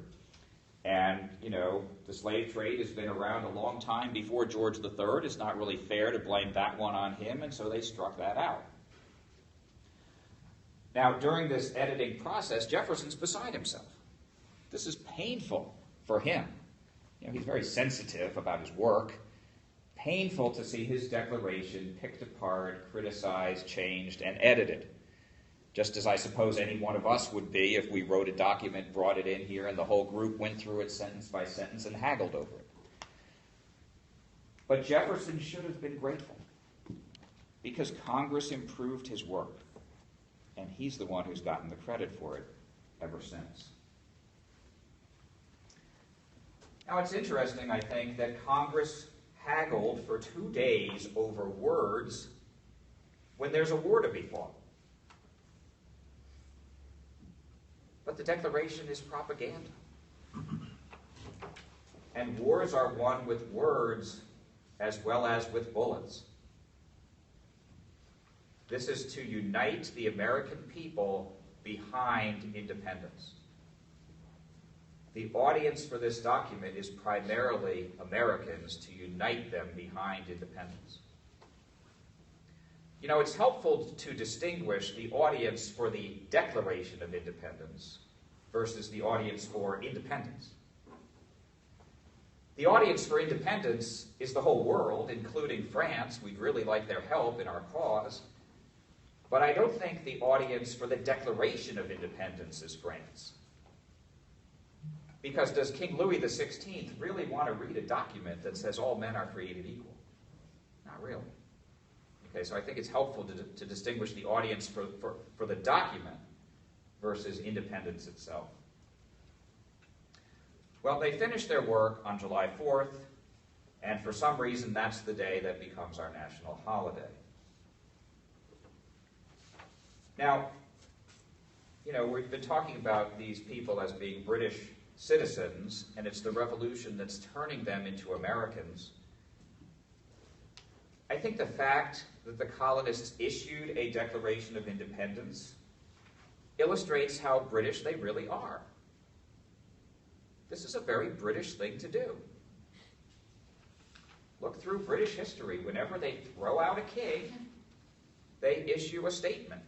And, the slave trade has been around a long time before George III. It's not really fair to blame that one on him, and so they struck that out. Now, during this editing process, Jefferson's beside himself. This is painful for him. He's very sensitive about his work. Painful to see his declaration picked apart, criticized, changed, and edited. Just as I suppose any one of us would be if we wrote a document, brought it in here, and the whole group went through it sentence by sentence and haggled over it. But Jefferson should have been grateful, because Congress improved his work, and he's the one who's gotten the credit for it ever since. Now, it's interesting, I think, that Congress haggled for 2 days over words when there's a war to be fought. But the Declaration is propaganda. And wars are won with words as well as with bullets. This is to unite the American people behind independence. The audience for this document is primarily Americans, to unite them behind independence. It's helpful to distinguish the audience for the Declaration of Independence versus the audience for independence. The audience for independence is the whole world, including France. We'd really like their help in our cause. But I don't think the audience for the Declaration of Independence is France. Because does King Louis XVI really want to read a document that says all men are created equal? Not really. Okay, so I think it's helpful to distinguish the audience for the document versus independence itself. Well, they finished their work on July 4th, and for some reason that's the day that becomes our national holiday. Now, we've been talking about these people as being British citizens, and it's the revolution that's turning them into Americans. I think the fact that the colonists issued a Declaration of Independence illustrates how British they really are. This is a very British thing to do. Look through British history. Whenever they throw out a king, they issue a statement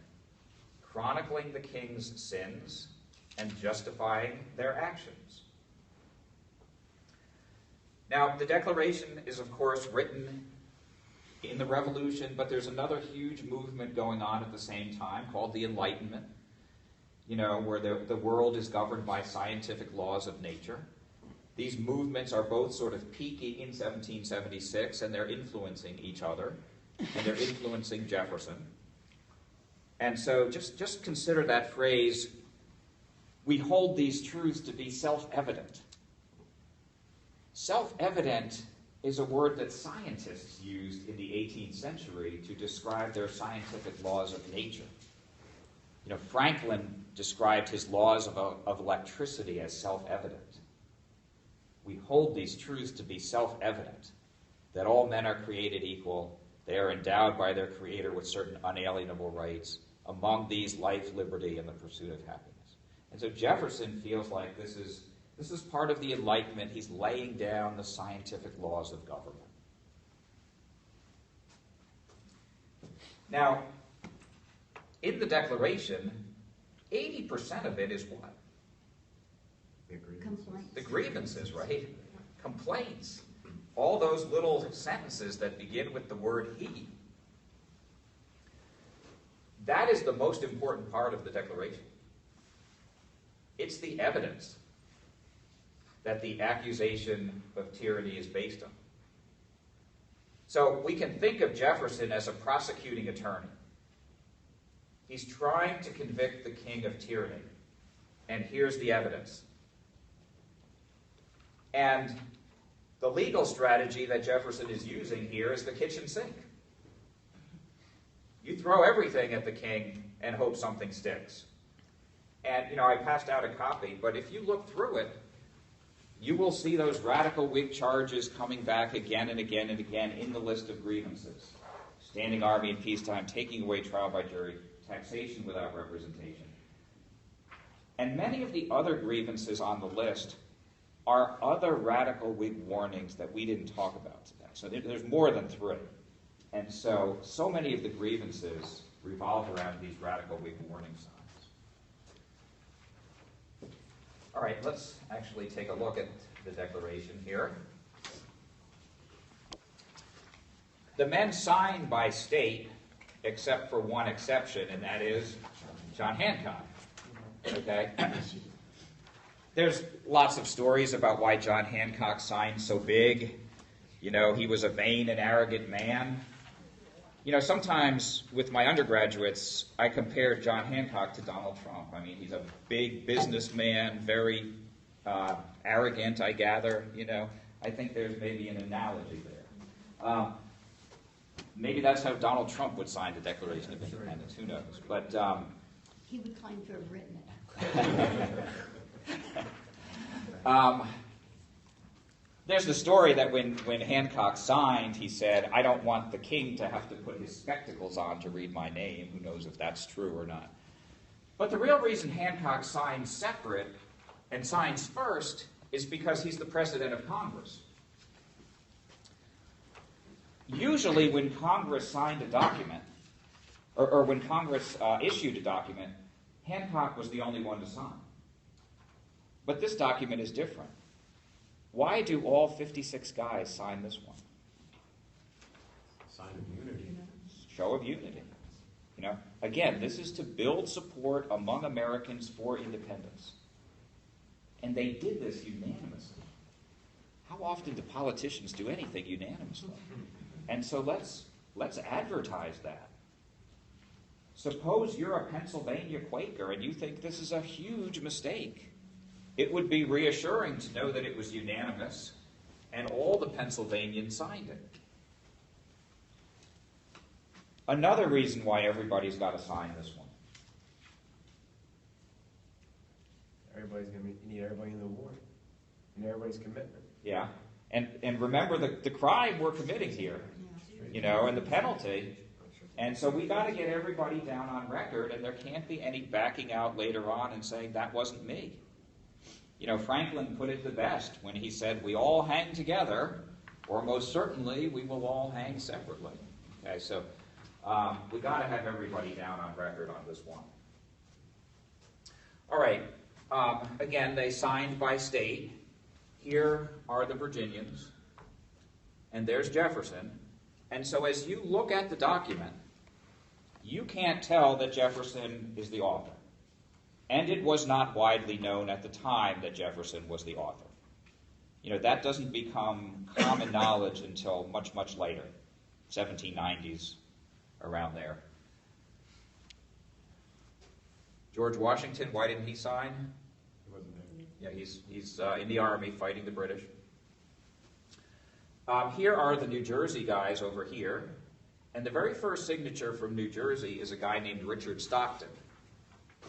chronicling the king's sins and justifying their actions. Now, the Declaration is, of course, written in the Revolution, but there's another huge movement going on at the same time called the Enlightenment, where the world is governed by scientific laws of nature. These movements are both sort of peaking in 1776, and they're influencing each other, and they're influencing Jefferson. And so just consider that phrase, we hold these truths to be self-evident. Self-evident is a word that scientists used in the 18th century to describe their scientific laws of nature. Franklin described his laws of electricity as self-evident. We hold these truths to be self-evident. that all men are created equal, they are endowed by their Creator with certain unalienable rights, among these life, liberty, and the pursuit of happiness. And so Jefferson feels like this is part of the Enlightenment. He's laying down the scientific laws of government. Now, in the Declaration, 80% of it is what? Complaints. The grievances, right? Complaints. All those little sentences that begin with the word he. That is the most important part of the Declaration. It's the evidence that the accusation of tyranny is based on. So we can think of Jefferson as a prosecuting attorney. He's trying to convict the king of tyranny. And here's the evidence. And the legal strategy that Jefferson is using here is the kitchen sink. You throw everything at the king and hope something sticks. And, I passed out a copy, but if you look through it, you will see those radical Whig charges coming back again and again and again in the list of grievances. Standing army in peacetime, taking away trial by jury, taxation without representation. And many of the other grievances on the list are other radical Whig warnings that we didn't talk about today. So there's more than 3. And so many of the grievances revolve around these radical Whig warning signs. All right, let's actually take a look at the Declaration here. The men signed by state, except for one exception, and that is John Hancock. Okay? There's lots of stories about why John Hancock signed so big. He was a vain and arrogant man. Sometimes with my undergraduates, I compare John Hancock to Donald Trump. I mean, he's a big businessman, very arrogant, I gather. I think there's maybe an analogy there. Maybe that's how Donald Trump would sign the Declaration of Independence. Who knows? But He would claim to have written it. There's the story that when Hancock signed, he said, "I don't want the king to have to put his spectacles on to read my name." Who knows if that's true or not. But the real reason Hancock signed separate and signs first is because he's the president of Congress. Usually when Congress signed a document, or when Congress issued a document, Hancock was the only one to sign. But this document is different. Why do all 56 guys sign this one? Sign of unity. Show of unity. Again, this is to build support among Americans for independence. And they did this unanimously. How often do politicians do anything unanimously? And so let's advertise that. Suppose you're a Pennsylvania Quaker and you think this is a huge mistake. It would be reassuring to know that it was unanimous and all the Pennsylvanians signed it. Another reason why everybody's got to sign this one. You need everybody in the war. You need everybody's commitment. Yeah. And remember the crime we're committing here, and the penalty. And so we got to get everybody down on record, and there can't be any backing out later on and saying, that wasn't me. Franklin put it the best when he said, we all hang together, or most certainly we will all hang separately. Okay, so we got to have everybody down on record on this one. All right. Again, they signed by state. Here are the Virginians, and there's Jefferson. And so as you look at the document, you can't tell that Jefferson is the author. And it was not widely known at the time that Jefferson was the author. That doesn't become common knowledge until much, much later, 1790s, around there. George Washington, why didn't he sign? He wasn't there. Yeah, he's in the Army fighting the British. Here are the New Jersey guys over here. And the very first signature from New Jersey is a guy named Richard Stockton.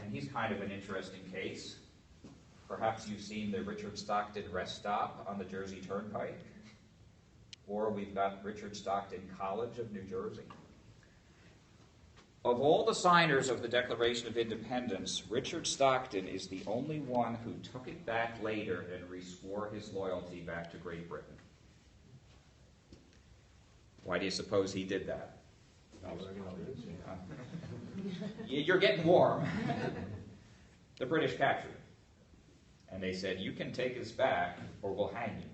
And he's kind of an interesting case. Perhaps you've seen the Richard Stockton rest stop on the Jersey Turnpike. or we've got Richard Stockton College of New Jersey. Of all the signers of the Declaration of Independence, Richard Stockton is the only one who took it back later and reswore his loyalty back to Great Britain. Why do you suppose he did that? You're getting warm. The British captured him. And they said, you can take this back or we'll hang you.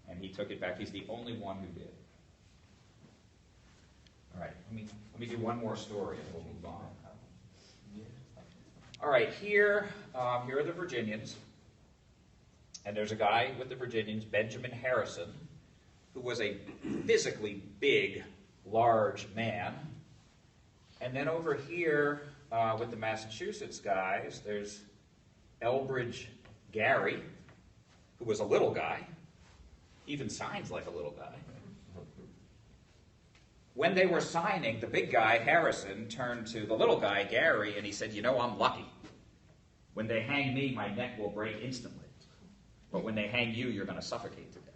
And he took it back. He's the only one who did. All right, let me do one more story and we'll move on. All right, here are the Virginians. And there's a guy with the Virginians, Benjamin Harrison, who was a physically big, large man. And then over here with the Massachusetts guys, there's Elbridge Gary, who was a little guy, even signs like a little guy. When they were signing, the big guy, Harrison, turned to the little guy, Gary, and he said, you know, I'm lucky. When they hang me, my neck will break instantly. But when they hang you, you're going to suffocate to death.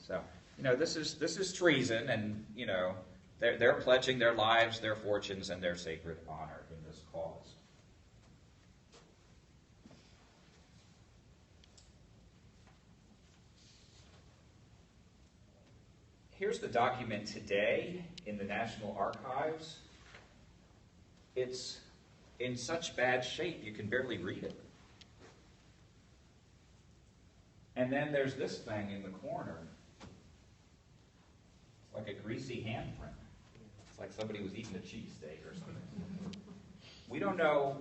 So, you know, this is treason, and, you know, they're pledging their lives, their fortunes, and their sacred honor in this cause. Here's the document today in the National Archives. It's in such bad shape you can barely read it. And then there's this thing in the corner. It's like a greasy handprint. It's like somebody was eating a cheesesteak or something. We don't know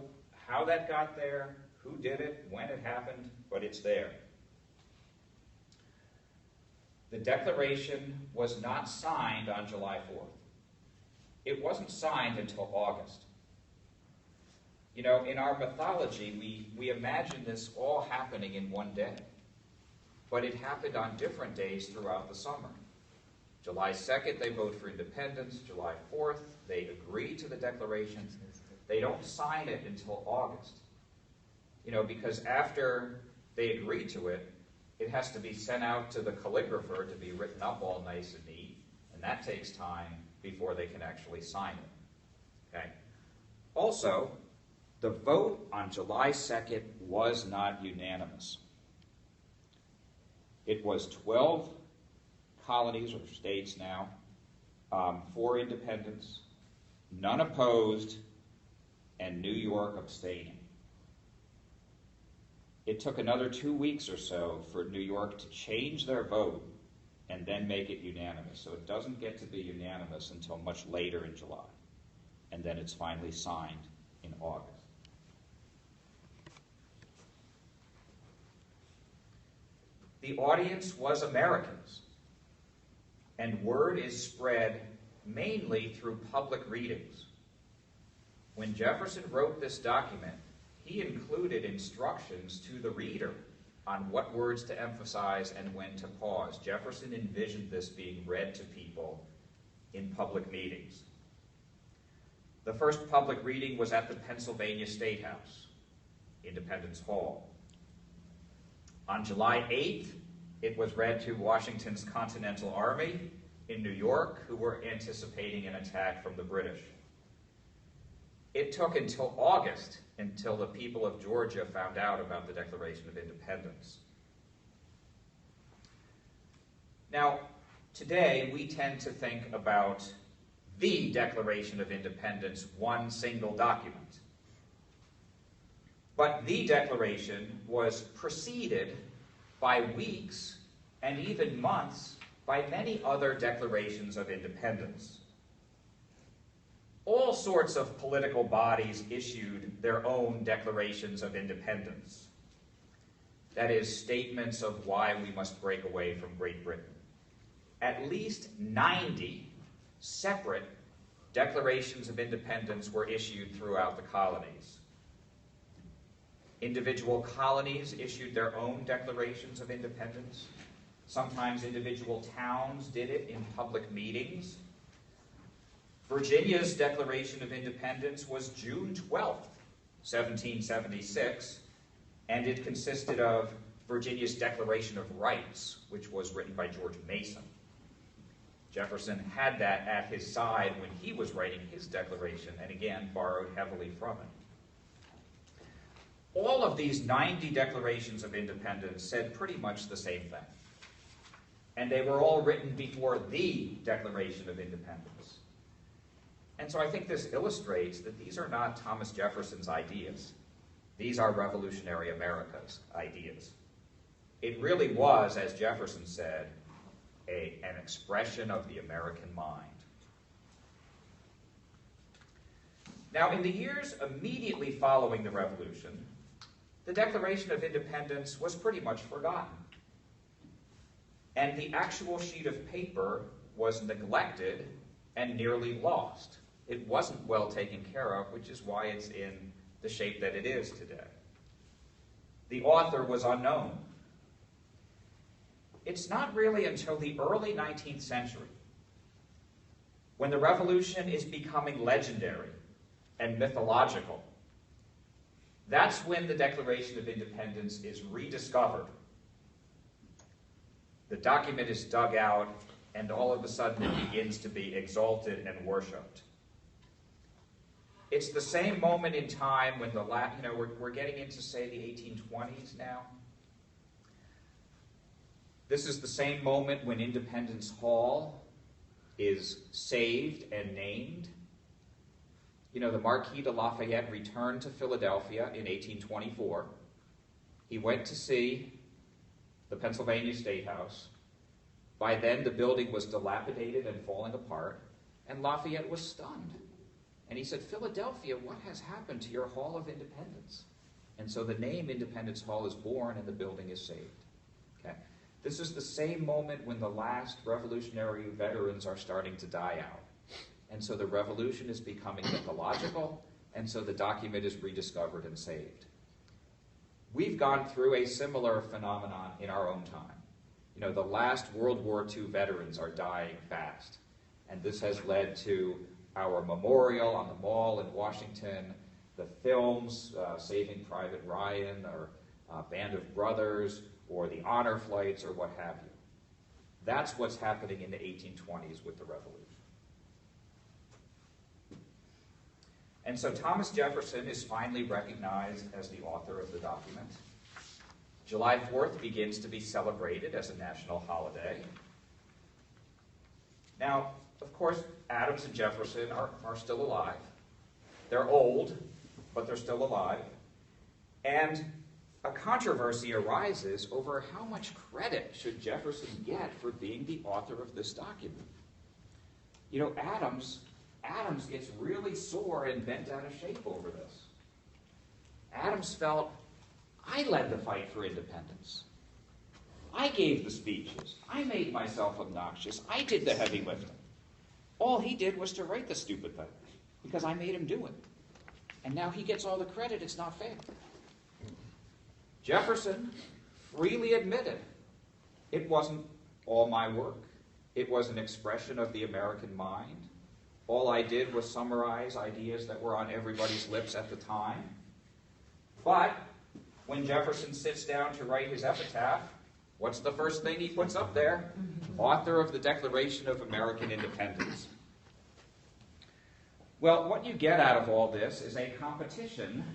how that got there, who did it, when it happened, but it's there. The Declaration was not signed on July 4th. It wasn't signed until August. You know, in our mythology, we imagine this all happening in one day. But it happened on different days throughout the summer. July 2nd, they vote for independence. July 4th, they agree to the Declaration. They don't sign it until August. You know, because after they agree to it, it has to be sent out to the calligrapher to be written up all nice and neat, and that takes time before they can actually sign it. Okay? Also, the vote on July 2nd was not unanimous. It was 12 colonies or states now for independence, none opposed, and New York abstaining. It took another 2 weeks or so for New York to change their vote and then make it unanimous. So it doesn't get to be unanimous until much later in July. And then it's finally signed in August. The audience was Americans, and word is spread mainly through public readings. When Jefferson wrote this document, he included instructions to the reader on what words to emphasize and when to pause. Jefferson envisioned this being read to people in public meetings. The first public reading was at the Pennsylvania State House, Independence Hall. On July 8th, it was read to Washington's Continental Army in New York, who were anticipating an attack from the British. It took until August until the people of Georgia found out about the Declaration of Independence. Now, today we tend to think about the Declaration of Independence, one single document. But the Declaration was preceded by weeks and even months by many other declarations of independence. All sorts of political bodies issued their own declarations of independence. That is, statements of why we must break away from Great Britain. At least 90 separate declarations of independence were issued throughout the colonies. Individual colonies issued their own declarations of independence. Sometimes individual towns did it in public meetings. Virginia's Declaration of Independence was June 12th, 1776, and it consisted of Virginia's Declaration of Rights, which was written by George Mason. Jefferson had that at his side when he was writing his Declaration, and again, borrowed heavily from it. All of these 90 declarations of independence said pretty much the same thing. And they were all written before the Declaration of Independence. And so I think this illustrates that these are not Thomas Jefferson's ideas. These are revolutionary America's ideas. It really was, as Jefferson said, an expression of the American mind. Now, in the years immediately following the Revolution, the Declaration of Independence was pretty much forgotten. And the actual sheet of paper was neglected and nearly lost. It wasn't well taken care of, which is why it's in the shape that it is today. The author was unknown. It's not really until the early 19th century, when the Revolution is becoming legendary and mythological, that's when the Declaration of Independence is rediscovered. The document is dug out, and all of a sudden it begins to be exalted and worshipped. It's the same moment in time when we're getting into, say, the 1820s now. This is the same moment when Independence Hall is saved and named. The Marquis de Lafayette returned to Philadelphia in 1824. He went to see the Pennsylvania State House. By then, the building was dilapidated and falling apart, and Lafayette was stunned. And he said, "Philadelphia, what has happened to your Hall of Independence?" And so the name Independence Hall is born, and the building is saved. Okay? This is the same moment when the last revolutionary veterans are starting to die out. And so the revolution is becoming mythological, and so the document is rediscovered and saved. We've gone through a similar phenomenon in our own time. The last World War II veterans are dying fast. And this has led to our memorial on the Mall in Washington, the films, Saving Private Ryan, or Band of Brothers, or the honor flights, or what have you. That's what's happening in the 1820s with the Revolution. And so Thomas Jefferson is finally recognized as the author of the document. July 4th begins to be celebrated as a national holiday. Now, of course, Adams and Jefferson are still alive. They're old, but they're still alive. And a controversy arises over how much credit should Jefferson get for being the author of this document. Adams gets really sore and bent out of shape over this. Adams felt, I led the fight for independence. I gave the speeches. I made myself obnoxious. I did the heavy lifting. All he did was to write the stupid thing because I made him do it. And now he gets all the credit. It's not fair. Jefferson freely admitted it wasn't all my work. It was an expression of the American mind. All I did was summarize ideas that were on everybody's lips at the time. But when Jefferson sits down to write his epitaph, what's the first thing he puts up there? Author of the Declaration of American Independence. Well, what you get out of all this is a competition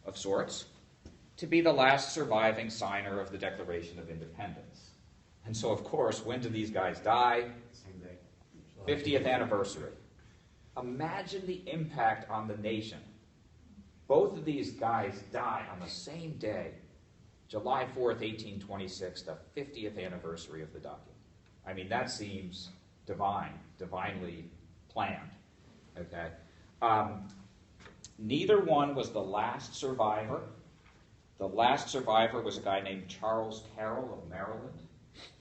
of sorts to be the last surviving signer of the Declaration of Independence. And so, of course, when do these guys die? Same day. 50th anniversary. Imagine the impact on the nation. Both of these guys die on the same day, July 4th, 1826, the 50th anniversary of the document. I mean, that seems divinely planned. Okay? Neither one was the last survivor. The last survivor was a guy named Charles Carroll of Maryland,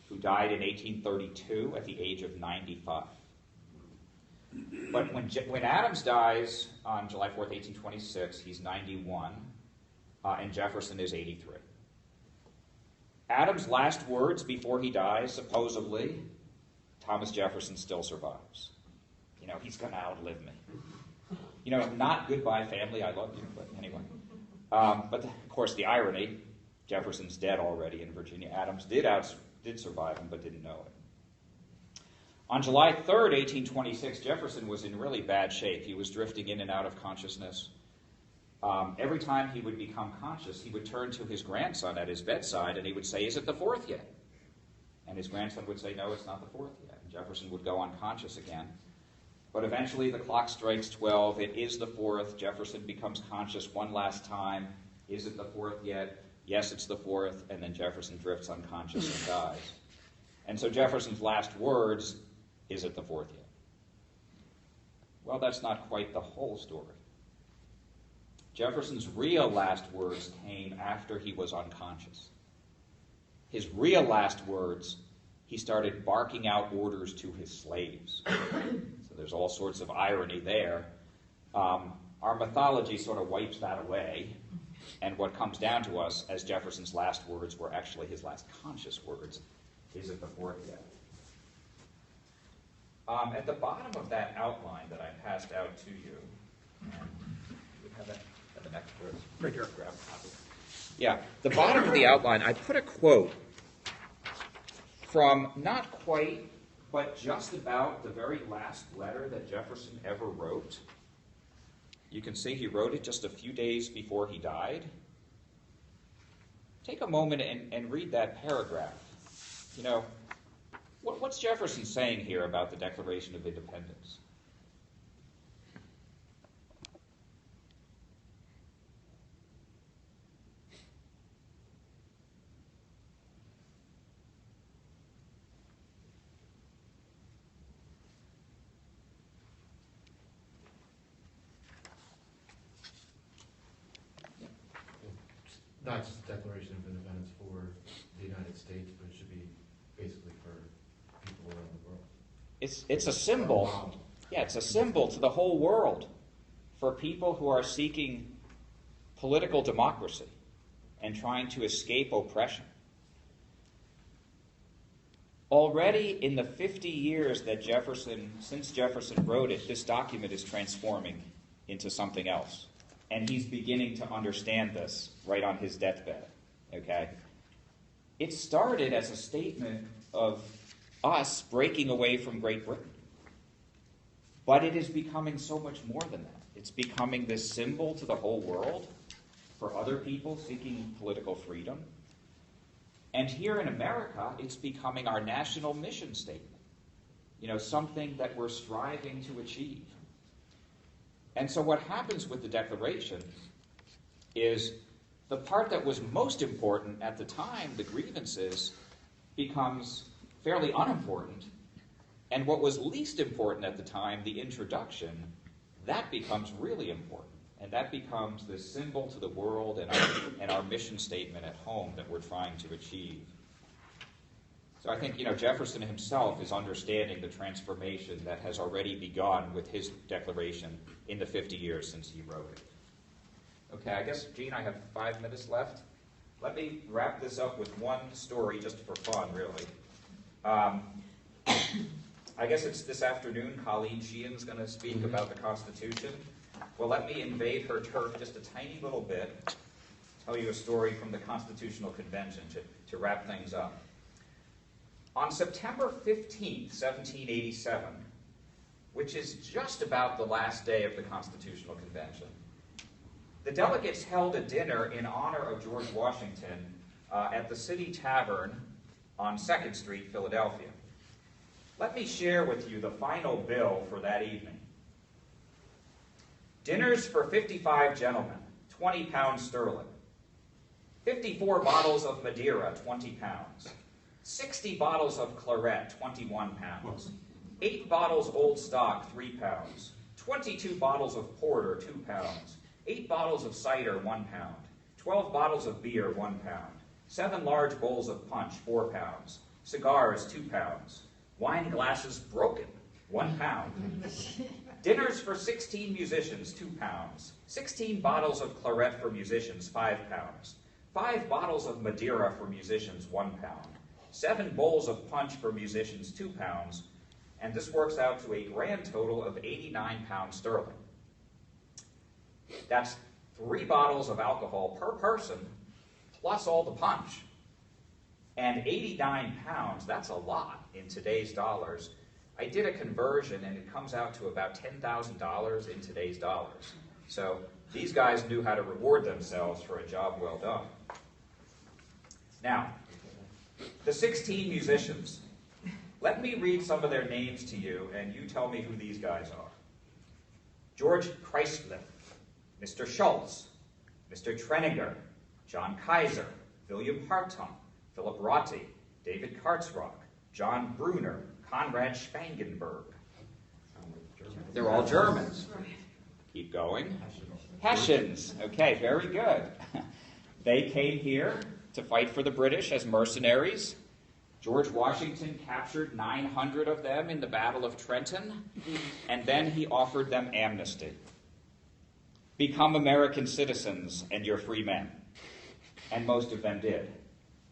who died in 1832 at the age of 95. But when Adams dies on July 4th, 1826, he's 91, and Jefferson is 83. Adams' last words before he dies, supposedly, Thomas Jefferson still survives. He's going to outlive me. Not goodbye family, I love you, but anyway. But of course, the irony, Jefferson's dead already in Virginia. Adams did survive him, but didn't know it. On July 3rd, 1826, Jefferson was in really bad shape. He was drifting in and out of consciousness. Every time he would become conscious, he would turn to his grandson at his bedside and he would say, "Is it the 4th yet?" And his grandson would say, "No, it's not the 4th yet." And Jefferson would go unconscious again. But eventually the clock strikes 12. It is the 4th. Jefferson becomes conscious one last time. Is it the 4th yet? Yes, it's the 4th. And then Jefferson drifts unconscious and dies. And so Jefferson's last words, "Is it the 4th yet?" Well, that's not quite the whole story. Jefferson's real last words came after he was unconscious. His real last words, he started barking out orders to his slaves. So there's all sorts of irony there. Our mythology sort of wipes that away, and what comes down to us as Jefferson's last words were actually his last conscious words, "Is it the 4th yet?" At the bottom of that outline that I passed out to you, we have that at the next verse. Right here. Grab a copy. Yeah, the bottom of the outline, I put a quote from not quite, but just about the very last letter that Jefferson ever wrote. You can see he wrote it just a few days before he died. Take a moment and read that paragraph. You know, what's Jefferson saying here about the Declaration of Independence? Not just a Declaration of Independence for the United States, but it should be basically for people around the world. It's a symbol. Yeah, it's a symbol to the whole world for people who are seeking political democracy and trying to escape oppression. Already in the 50 years that since Jefferson wrote it, this document is transforming into something else. And he's beginning to understand this right on his deathbed, okay? It started as a statement of us breaking away from Great Britain. But it is becoming so much more than that. It's becoming this symbol to the whole world for other people seeking political freedom. And here in America, it's becoming our national mission statement. You know, something that we're striving to achieve. And so what happens with the Declaration is the part that was most important at the time, the grievances, becomes fairly unimportant. And what was least important at the time, the introduction, that becomes really important. And that becomes this symbol to the world and our mission statement at home that we're trying to achieve. So I think, Jefferson himself is understanding the transformation that has already begun with his declaration in the 50 years since he wrote it. Okay, I guess, Gene, I have 5 minutes left. Let me wrap this up with one story just for fun, really. I guess it's this afternoon, Colleen Sheehan's going to speak about the Constitution. Well, let me invade her turf just a tiny little bit, tell you a story from the Constitutional Convention to wrap things up. On September 15th, 1787, which is just about the last day of the Constitutional Convention, the delegates held a dinner in honor of George Washington at the City Tavern on 2nd Street, Philadelphia. Let me share with you the final bill for that evening. Dinners for 55 gentlemen, 20 pounds sterling. 54 bottles of Madeira, 20 pounds. 60 bottles of claret, 21 pounds. 8 bottles old stock, 3 pounds. 22 bottles of porter, 2 pounds. 8 bottles of cider, 1 pound. 12 bottles of beer, 1 pound. 7 large bowls of punch, 4 pounds. Cigars, 2 pounds. Wine glasses broken, 1 pound. Dinners for 16 musicians, 2 pounds. 16 bottles of claret for musicians, 5 pounds. 5 bottles of Madeira for musicians, 1 pound. 7 bowls of punch for musicians, 2 pounds. And this works out to a grand total of 89 pounds sterling. That's 3 bottles of alcohol per person, plus all the punch. And 89 pounds, that's a lot in today's dollars. I did a conversion, and it comes out to about $10,000 in today's dollars. So these guys knew how to reward themselves for a job well done. Now, the 16 musicians. Let me read some of their names to you, and you tell me who these guys are. George Kreisler, Mr. Schultz, Mr. Treninger, John Kaiser, William Hartung, Philip Rotti, David Kartzrock, John Brunner, Konrad Spangenberg. They're all Germans. Keep going. Hessians. Okay, very good. They came here to fight for the British as mercenaries. George Washington captured 900 of them in the Battle of Trenton, and then he offered them amnesty. Become American citizens and you're free men. And most of them did.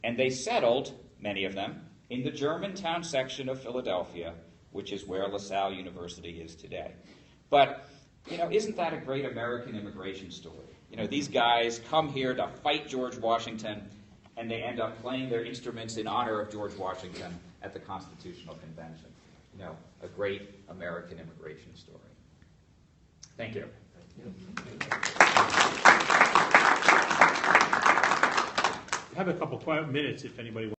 And they settled, many of them, in the Germantown section of Philadelphia, which is where LaSalle University is today. But, isn't that a great American immigration story? These guys come here to fight George Washington, and they end up playing their instruments in honor of George Washington at the Constitutional Convention. A great American immigration story. Thank you. I have a couple minutes if anybody wants.